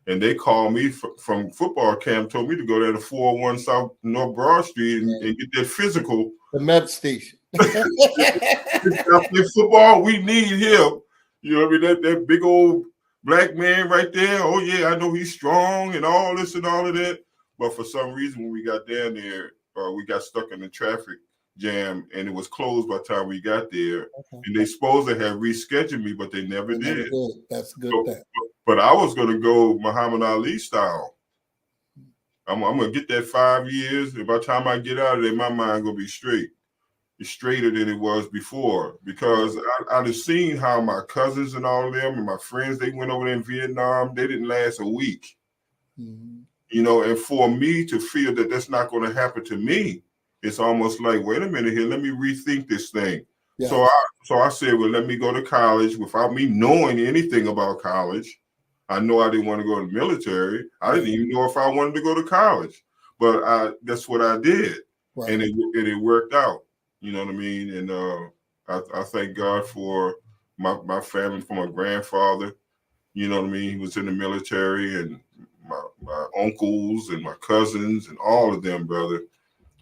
And they called me from football camp, told me to go down to 401 South North Broad Street and get that physical. The med station. Football, we need him. You know what I mean? That big old black man right there. Oh yeah, I know he's strong and all this and all of that. But for some reason, when we got down there, we got stuck in the traffic jam, and it was closed by the time we got there. Okay. And they supposed to have rescheduled me, but they never did. That's a good So, thing. but I was going to go Muhammad Ali style. I'm going to get that 5 years. And by the time I get out of there, my mind going to be straight. It's straighter than it was before, because I've seen how my cousins and all of them and my friends, they went over there in Vietnam. They didn't last a week. Mm-hmm. And for me to feel that that's not going to happen to me, it's almost like, wait a minute here, let me rethink this thing. Yes. So I said, well, let me go to college without me knowing anything about college. I know I didn't want to go to the military. I didn't even know if I wanted to go to college, but that's what I did. Right. and it worked out. You know what I mean? And I thank God for my family, for my grandfather. You know what I mean? He was in the military, and my uncles and my cousins and all of them, brother.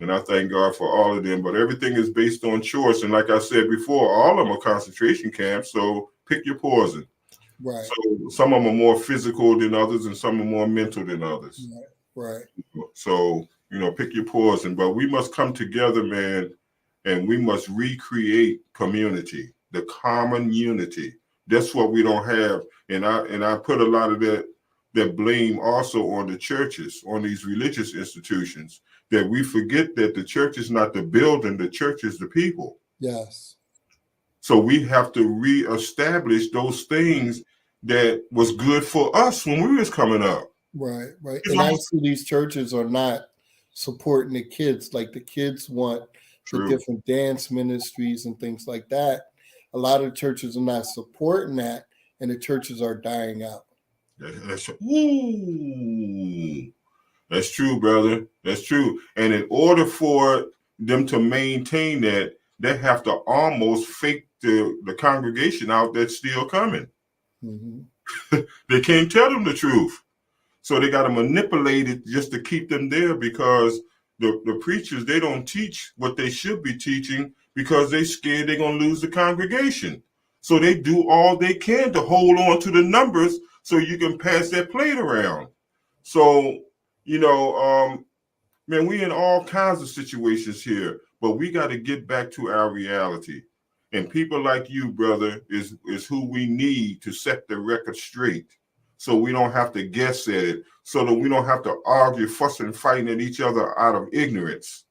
And I thank God for all of them. But everything is based on choice. And like I said before, all of them are concentration camps. So pick your poison. Right. So some of them are more physical than others, and some are more mental than others. Right. So, pick your poison. But we must come together, man, and we must recreate community, the common unity. That's what we don't have. And I put a lot of that blame also on the churches, on these religious institutions, that we forget that the church is not the building, the church is the people. Yes. So we have to reestablish those things that was good for us when we was coming up. Right. Right. It's And almost actually, these churches are not supporting the kids. Like the kids want the true. different dance ministries and things like that. A lot of churches are not supporting that, and the churches are dying out. That's true, brother. That's true. And in order for them to maintain that, they have to almost fake the congregation out that's still coming. Mm-hmm. They can't tell them the truth. So they got to manipulate it just to keep them there, because the preachers, they don't teach what they should be teaching because they scared they're going to lose the congregation. So they do all they can to hold on to the numbers so you can pass that plate around. So, man, we in all kinds of situations here, but we got to get back to our reality. And people like you, brother, is who we need to set the record straight, so we don't have to guess at it, so that we don't have to argue, fuss, and fighting at each other out of ignorance,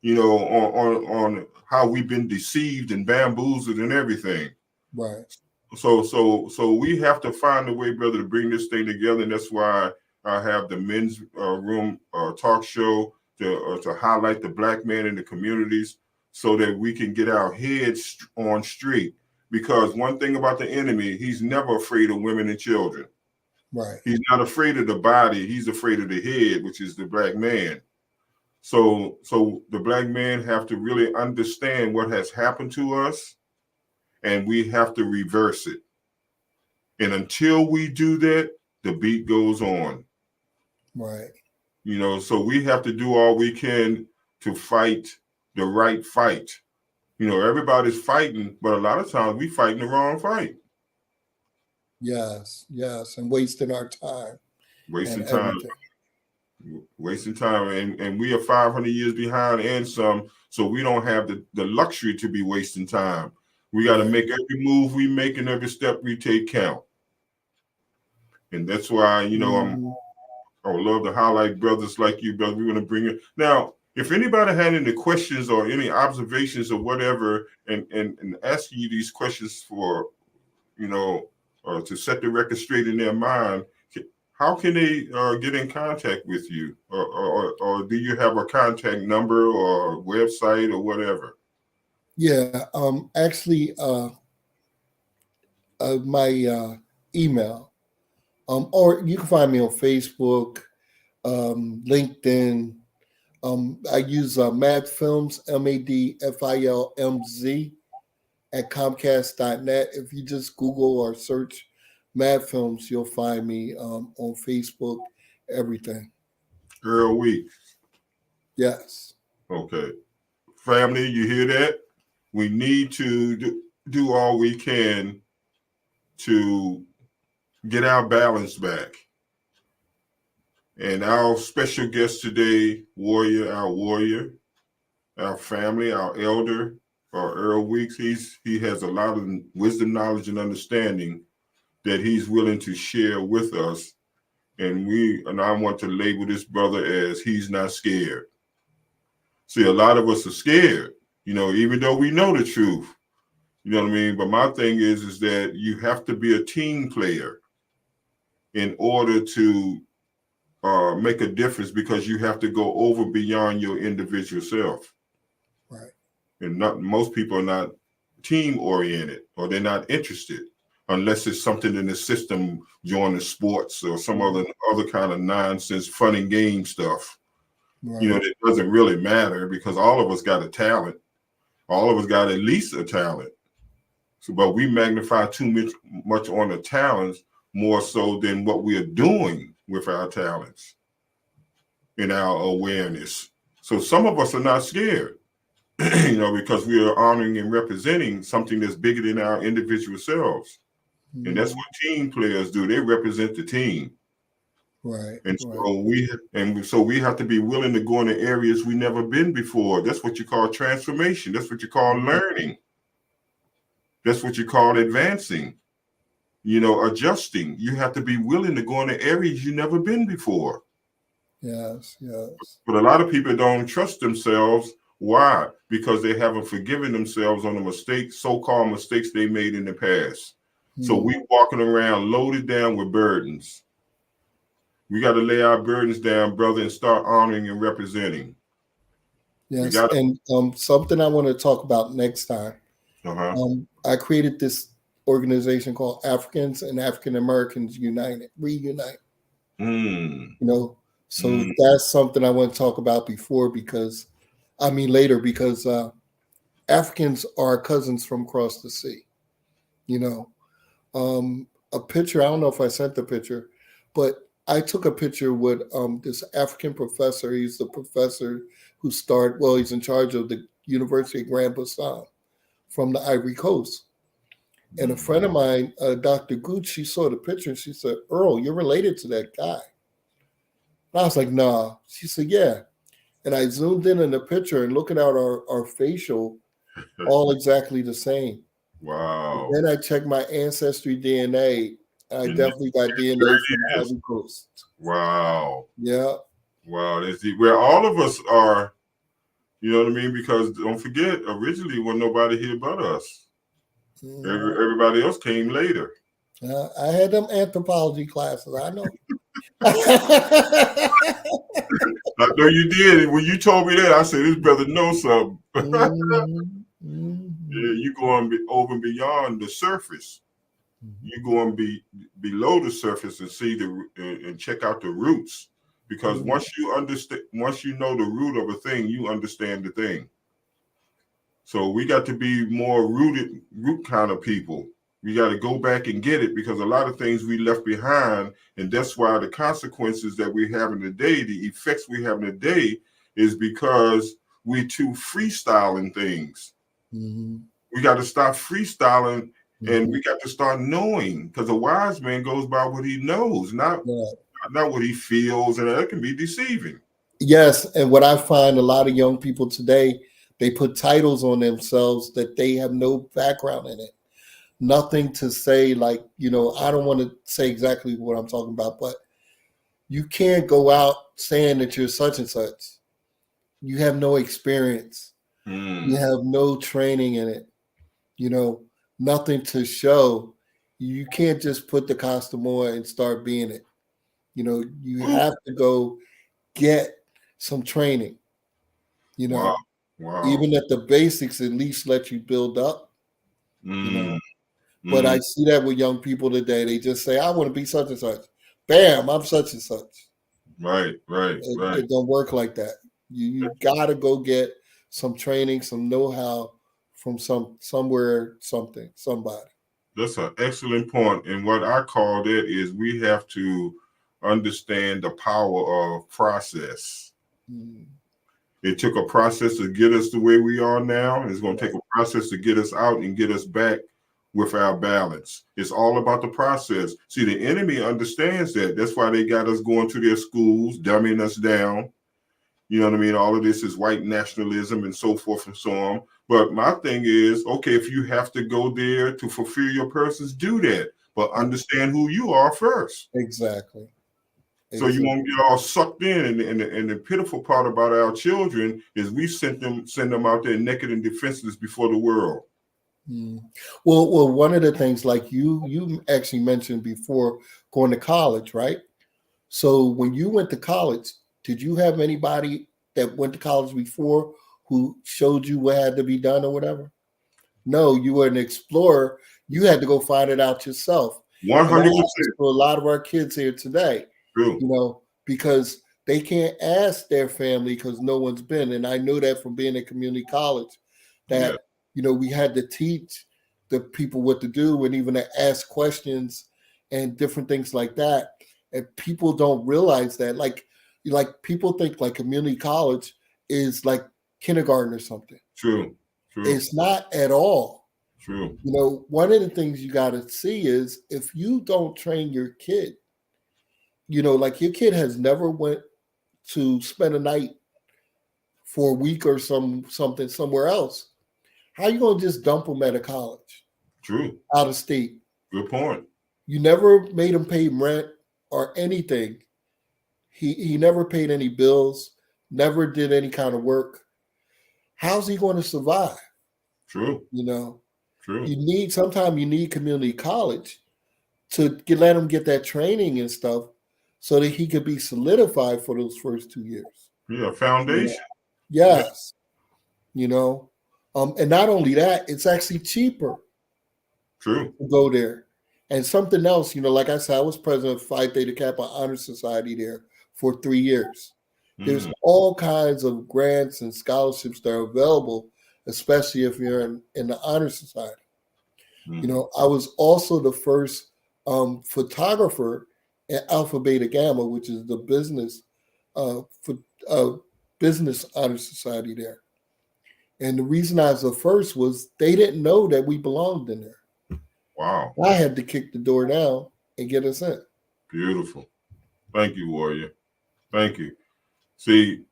on how we've been deceived and bamboozled and everything. Right. So we have to find a way, brother, to bring this thing together. And that's why I have the men's room talk show to highlight the black man in the communities, so that we can get our heads on straight. Because one thing about the enemy, he's never afraid of women and children. Right. He's not afraid of the body. He's afraid of the head, which is the black man. So the black man have to really understand what has happened to us, and we have to reverse it. And until we do that, the beat goes on. Right. So we have to do all we can to fight the right fight. Everybody's fighting, but a lot of times we fighting the wrong fight. Yes. Yes. And wasting our time. Wasting And time. everything. Wasting time. And we are 500 years behind and some, so we don't have the luxury to be wasting time. We got to make every move we make and every step we take count. And that's why, I would love to highlight brothers like you, brother. We want to bring it. Now, if anybody had any questions or any observations or whatever, and asking you these questions for, to set the record straight in their mind, how can they get in contact with you? Or do you have a contact number or website or whatever? Yeah. Actually, my email, or you can find me on Facebook, LinkedIn. I use Mad Films, MADFILMZ, at Comcast.net. If you just Google or search Mad Films, you'll find me on Facebook, everything. Earl Week. Yes. Okay. Family, you hear that? We need to do all we can to get our balance back. And our special guest today, our warrior, our family, our elder, Earl Weeks, he has a lot of wisdom, knowledge, and understanding that he's willing to share with us. And I want to label this brother as he's not scared. See, a lot of us are scared, even though we know the truth. You know what I mean? But my thing is that you have to be a team player in order to make a difference, because you have to go over beyond your individual self. Right. And most people are not team oriented, or they're not interested, unless it's something in the system, joining sports or some other kind of nonsense, fun and game stuff. Right. That doesn't really matter because all of us got a talent. All of us got at least a talent. So, but we magnify too much on the talents more so than what we are doing with our talents and our awareness. So some of us are not scared, because we are honoring and representing something that's bigger than our individual selves. And that's what team players do. They represent the team. Right. And Right. so we have to be willing to go into areas we never been before. That's what you call transformation. That's what you call learning. That's what you call advancing, adjusting. You have to be willing to go into areas you never been before. Yes, yes. But a lot of people don't trust themselves. Why? Because they haven't forgiven themselves on the mistakes, so-called mistakes they made in the past. So we walking around loaded down with burdens. We got to lay our burdens down, brother, and start honoring and representing. Yes, and something I want to talk about next time. I created this organization called Africans and African Americans Reunite. So that's something I want to talk about later because Africans are cousins from across the sea. A picture, I don't know if I sent the picture, but I took a picture with this African professor. He's the professor who he's in charge of the University of Grand-Bassam from the Ivory Coast. And a friend of mine, Dr. Gooch, she saw the picture and she said, "Earl, you're related to that guy." And I was like, "Nah." She said, "Yeah." And I zoomed in the picture and looking at our facial, all exactly the same. Wow. And then I checked my ancestry DNA. I definitely got DNA from the Ivory Coast. Wow. Yeah. Wow. That's where all of us are, you know what I mean? Because don't forget, originally wasn't nobody here but us. Everybody else came later. I had them anthropology classes. I know. I know you did. When you told me that, I said, "This brother knows something." Yeah, you going over and beyond the surface. You going below the surface and see and check out the roots. Because once you know the root of a thing, you understand the thing. So we got to be more root kind of people. We got to go back and get it because a lot of things we left behind, and that's why the consequences that we're having today, the effects we're having today, is because we too freestyling things. We got to stop freestyling, and we got to start knowing, because a wise man goes by what he knows, not what he feels, and that can be deceiving. Yes, and what I find a lot of young people today, they put titles on themselves that they have no background in it. Nothing to say, like, I don't want to say exactly what I'm talking about, but you can't go out saying that you're such and such. You have no experience. You have no training in it. Nothing to show. You can't just put the costume on and start being it. You have to go get some training. Wow. Even at the basics, at least let you build up. But I see that with young people today. They just say, "I want to be such and such." Bam, I'm such and such. Right. It don't work like that. You gotta go get some training, some know-how from somebody. That's an excellent point. And what I call that is we have to understand the power of process. It took a process to get us to where we are now. It's going to take a process to get us out and get us back with our balance. It's all about the process. See, the enemy understands that. That's why they got us going to their schools, dumbing us down. You know what I mean? All of this is white nationalism and so forth and so on. But my thing is, okay, if you have to go there to fulfill your purpose, do that. But understand who you are first. Exactly. So you won't get all sucked in. And the pitiful part about our children is we send them out there naked and defenseless before the world. Well, one of the things, like you actually mentioned before, going to college, right? So when you went to college, did you have anybody that went to college before who showed you what had to be done or whatever? No, you were an explorer. You had to go find it out yourself. 100%. For a lot of our kids here today, True. because they can't ask their family because no one's been. And I know that from being at community college, Yeah. that we had to teach the people what to do and even to ask questions and different things like that. And people don't realize that. Like people think like community college is like kindergarten or something. True. It's not at all. True. One of the things you got to see is if you don't train your kid, like your kid has never went to spend a night for a week or something somewhere else. How you gonna just dump them at a college? True. Out of state. Good point. You never made him pay rent or anything. He never paid any bills, never did any kind of work. How's he going to survive? True. True. Sometimes you need community college to let him get that training and stuff so that he could be solidified for those first 2 years. Yeah, foundation. Yes. And not only that, it's actually cheaper. True. To go there. And something else, like I said, I was president of Phi Theta Kappa Honor Society there for 3 years. There's all kinds of grants and scholarships that are available, especially if you're in the Honor Society. I was also the first photographer at Alpha Beta Gamma, which is the business business honor society there. And the reason I was the first was they didn't know that we belonged in there. Wow. I had to kick the door down and get us in. Beautiful. Thank you, Warrior. Thank you. See,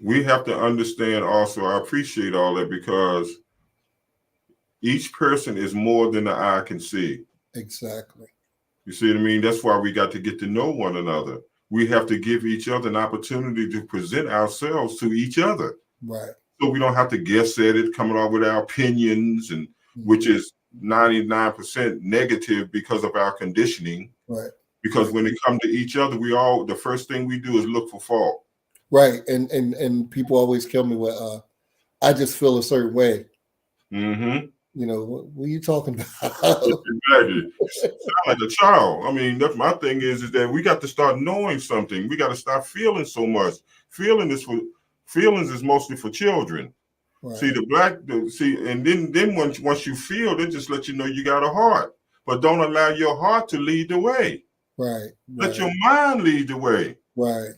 we have to understand also, I appreciate all that because each person is more than the eye can see. Exactly. You see what I mean? That's why we got to get to know one another. We have to give each other an opportunity to present ourselves to each other. Right. So we don't have to guess at it, coming up with our opinions, and which is 99% negative because of our conditioning. Right. Because when it comes to each other, the first thing we do is look for fault. Right. And people always kill me with I just feel a certain way. Mm-hmm. What are you talking about? Exactly. Sound like a child. I mean, that's my thing is that we got to start knowing something. We got to stop feeling so much. Feelings is mostly for children. Right. See, and then once you feel, they just let you know you got a heart. But don't allow your heart to lead the way. Right. Let your mind lead the way. Right.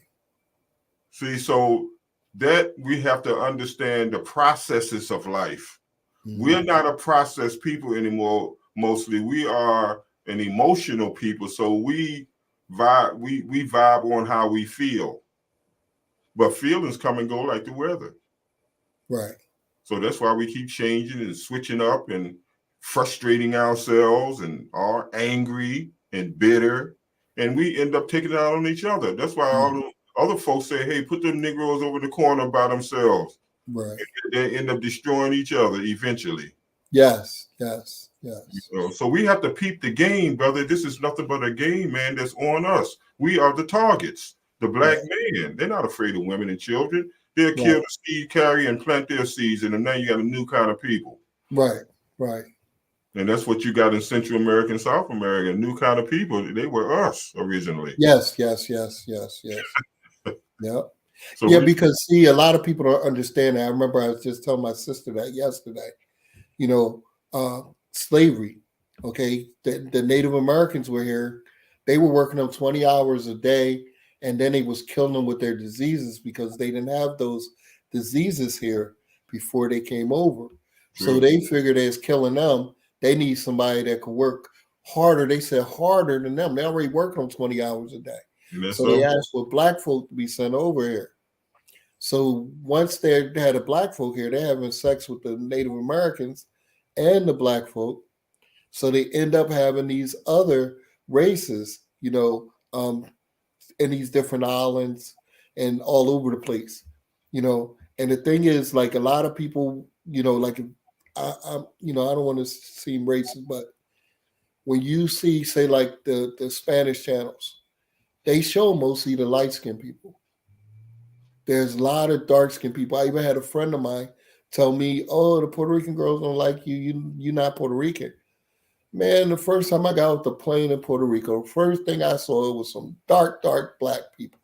See, so that we have to understand the processes of life. Mm-hmm. We're not a process people anymore. Mostly, we are an emotional people. So we vibe on how we feel. But feelings come and go like the weather. Right. So that's why we keep changing and switching up and frustrating ourselves and are angry and bitter. And we end up taking it out on each other. That's why all the other folks say, hey, put them Negroes over the corner by themselves. Right. And they end up destroying each other eventually. Yes. So we have to peep the game, brother. This is nothing but a game, man, that's on us. We are the targets. The black man, they're not afraid of women and children. They'll kill the seed carrier and plant their seeds, and now you got a new kind of people. Right. And that's what you got in Central America and South America, a new kind of people. They were us originally. Yes. Yep. So because see, a lot of people don't understand that. I remember I was just telling my sister that yesterday. Slavery. Okay, the Native Americans were here. They were working them 20 hours a day, and then they was killing them with their diseases because they didn't have those diseases here before they came over. So they figured as killing them, they need somebody that could work harder. They said harder than them. They already work them 20 hours a day. So they asked for black folk to be sent over here. So once they had a black folk here, they're having sex with the Native Americans and the black folk. So they end up having these other races, in these different islands and all over the place, And the thing is, like a lot of people, like I don't want to seem racist, but when you see, say, like the Spanish channels, they show mostly the light-skinned people. There's a lot of dark-skinned people. I even had a friend of mine tell me, "Oh, the Puerto Rican girls don't like you. You're not Puerto Rican." Man, the first time I got off the plane in Puerto Rico, first thing I saw was some dark black people.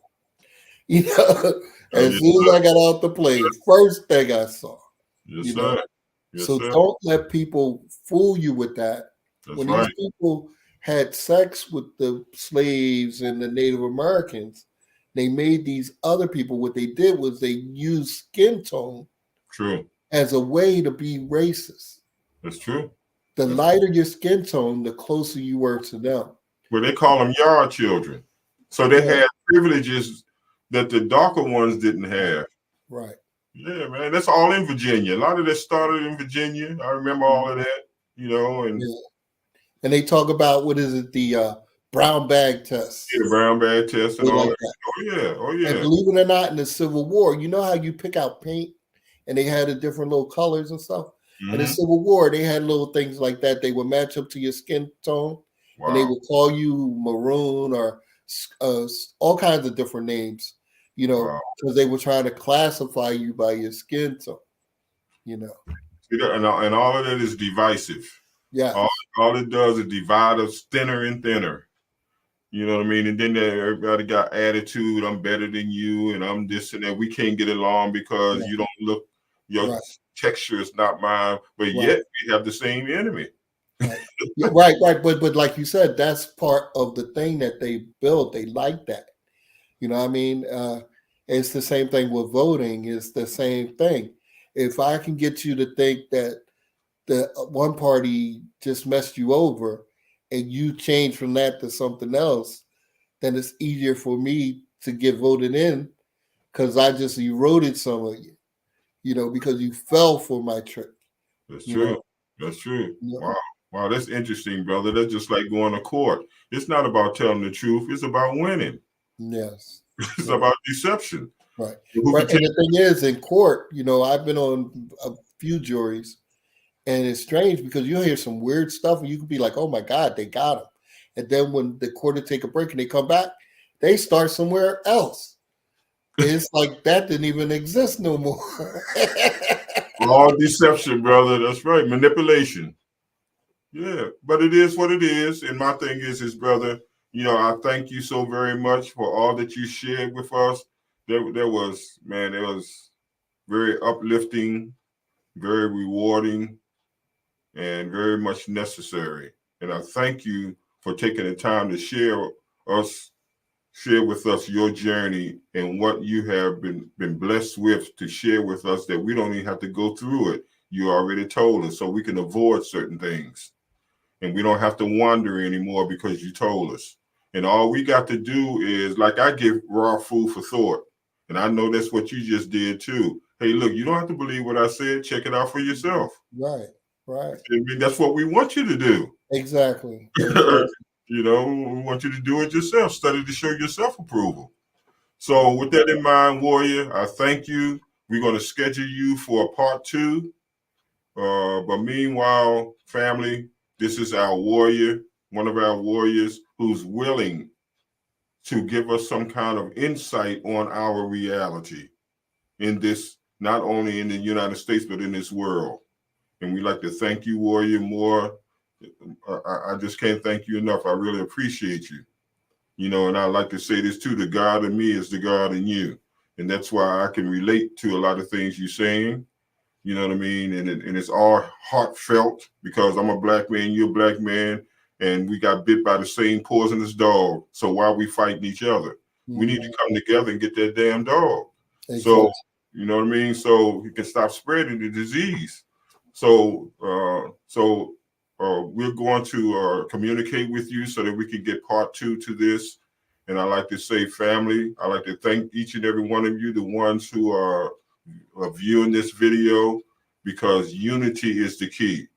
You know, Oh, as yes, soon as sir. I got off the plane, first thing I saw, Yes, you know. sir. Yes, So sir. don't let people fool you with that. That's When these right. people had sex with the slaves and the Native Americans, they made these other people, what they did was they used skin tone True. as a way to be racist. That's true. The That's lighter your skin tone, the closer you were to them. well, they call them yard children. So they Yeah, had privileges that the darker ones didn't have. right. Yeah, man. That's all in Virginia. A lot of that started in Virginia. I remember all of that, and Yeah. And they talk about what is it, the brown bag test. yeah, brown bag test and They all like that. that. Oh yeah, oh And yeah. believe it or not, in the Civil War, you know how you pick out paint and they had the different little colors and stuff? In the Hmm. Civil War, they had little things like that. They would match up to your skin tone and they Wow. would call you maroon or all kinds of different names, Wow. because they were trying to classify you by your skin tone, you know. And all of that is divisive. All, Yes. all it does is divide us thinner and thinner. You know what I mean? And then everybody got attitude. I'm better than you, and I'm this and that. We can't get along because Yeah. you don't look. Your Right. texture is not mine, but Right. yet we have the same enemy. Right. Yeah, right. But like you said, that's part of the thing that they built. They like that. You know what I mean? It's the same thing with voting. It's the same thing. If I can get you to think that the one party just messed you over and you change from that to something else, then it's easier for me to get voted in because I just eroded some of you, because you fell for my trick, That's you know. true. That's true. You know? Wow. Wow, that's interesting, brother. That's just like going to court. It's not about telling the truth. It's about winning. Yes. It's Yes. about deception. Right. Who Right. can And take? the thing is, in court, I've been on a few juries, and it's strange because you'll hear some weird stuff, and you could be like, "Oh my God, they got him," and then when the court will take a break and they come back, they start somewhere else. It's like that didn't even exist no more. All deception, brother. That's right. Manipulation. Yeah, but it is what it is. And my thing is brother, I thank you so very much for all that you shared with us. There was, man, it was very uplifting, very rewarding, and very much necessary. And I thank you for taking the time to us, share with us your journey and what you have been blessed with to share with us that we don't even have to go through it. You already told us so we can avoid certain things. And we don't have to wonder anymore because you told us. And all we got to do is, like, I give raw food for thought. And I know that's what you just did too. Hey, look, you don't have to believe what I said. Check it out for yourself. Right. Right. I mean, that's what we want you to do. Exactly. Exactly. We want you to do it yourself. Study to show yourself approval. So with that in mind, Warrior, I thank you. We're going to schedule you for a part 2. But meanwhile, family, this is our warrior, one of our warriors who's willing to give us some kind of insight on our reality in this, not only in the United States, but in this world. And we'd like to thank you, Warrior, more. I just can't thank you enough. I really appreciate you. And I like to say this too, the God in me is the God in you. And that's why I can relate to a lot of things you're saying. You know what I mean? And it's all heartfelt because I'm a black man, you're a black man, and we got bit by the same poisonous dog. So why are we fighting each other? We need to come together and get that damn dog. So, Exactly. you know what I mean? So we can stop spreading the disease. So, we're going to communicate with you so that we can get part 2 to this. And I like to say, family, I like to thank each and every one of you, the ones who are viewing this video, because unity is the key.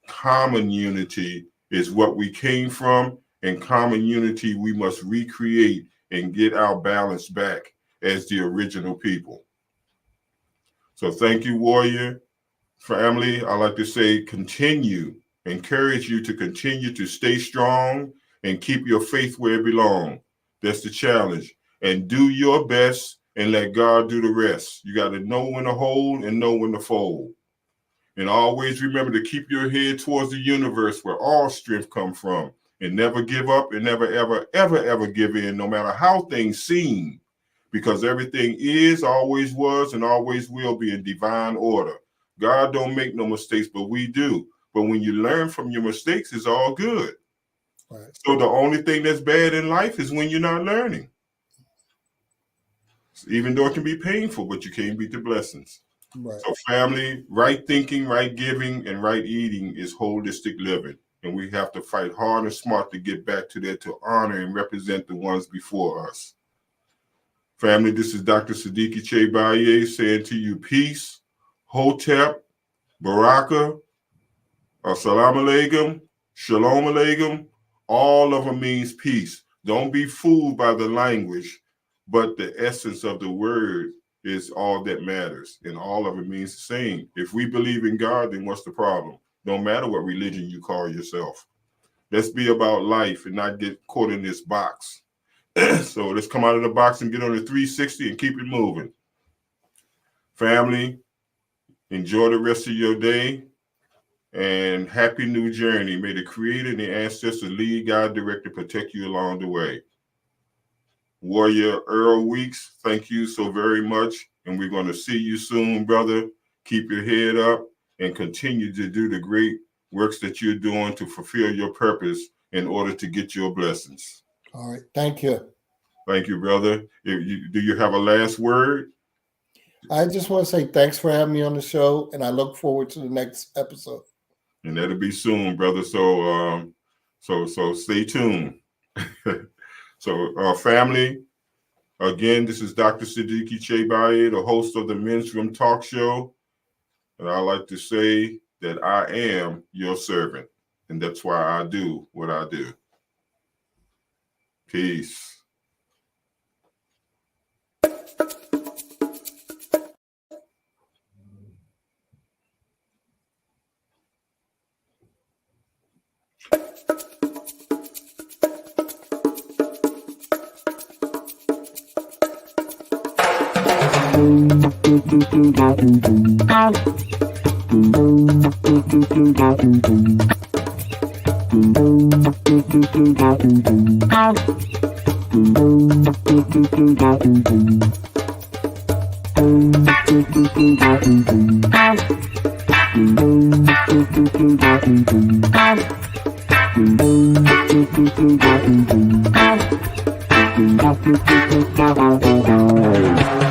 Common unity is what we came from, and common unity we must recreate and get our balance back as the original people. So thank you, Warrior. Family, I like to say encourage you to continue to stay strong and keep your faith where it belongs. That's the challenge. And do your best and let God do the rest. You got to know when to hold and know when to fold. And always remember to keep your head towards the universe where all strength comes from. And never give up and never, ever, ever, ever give in, no matter how things seem. because everything is, always was, and always will be in divine order. God don't make no mistakes, but we do. But when you learn from your mistakes, it's all good. Right. So the only thing that's bad in life is when you're not learning. Even though it can be painful, but you can't beat the blessings. Right. So family, right thinking, right giving, and right eating is holistic living. And we have to fight hard and smart to get back to that, to honor and represent the ones before us. Family, this is Dr. Sadiki Che Baye saying to you, peace, hotep, baraka, assalamu alaikum, shalom alaikum. All of them means peace. Don't be fooled by the language, but the essence of the word is all that matters. And all of it means the same. If we believe in God, then what's the problem? Don't matter what religion you call yourself. Let's be about life and not get caught in this box. So let's come out of the box and get on the 360 and keep it moving. Family, enjoy the rest of your day and happy new journey. May the Creator and the ancestors lead, guide, direct, and protect you along the way. Warrior Earl Weeks, thank you so very much. And we're going to see you soon, brother. Keep your head up and continue to do the great works that you're doing to fulfill your purpose in order to get your blessings. All right. Thank you. Thank you, brother. Do you have a last word? I just want to say thanks for having me on the show, and I look forward to the next episode. And that'll be soon, brother. So stay tuned. So family, again, this is Dr. Sadiki Che Baye, the host of the Men's Room Talk Show. And I like to say that I am your servant. And that's why I do what I do. Peace. Thank you.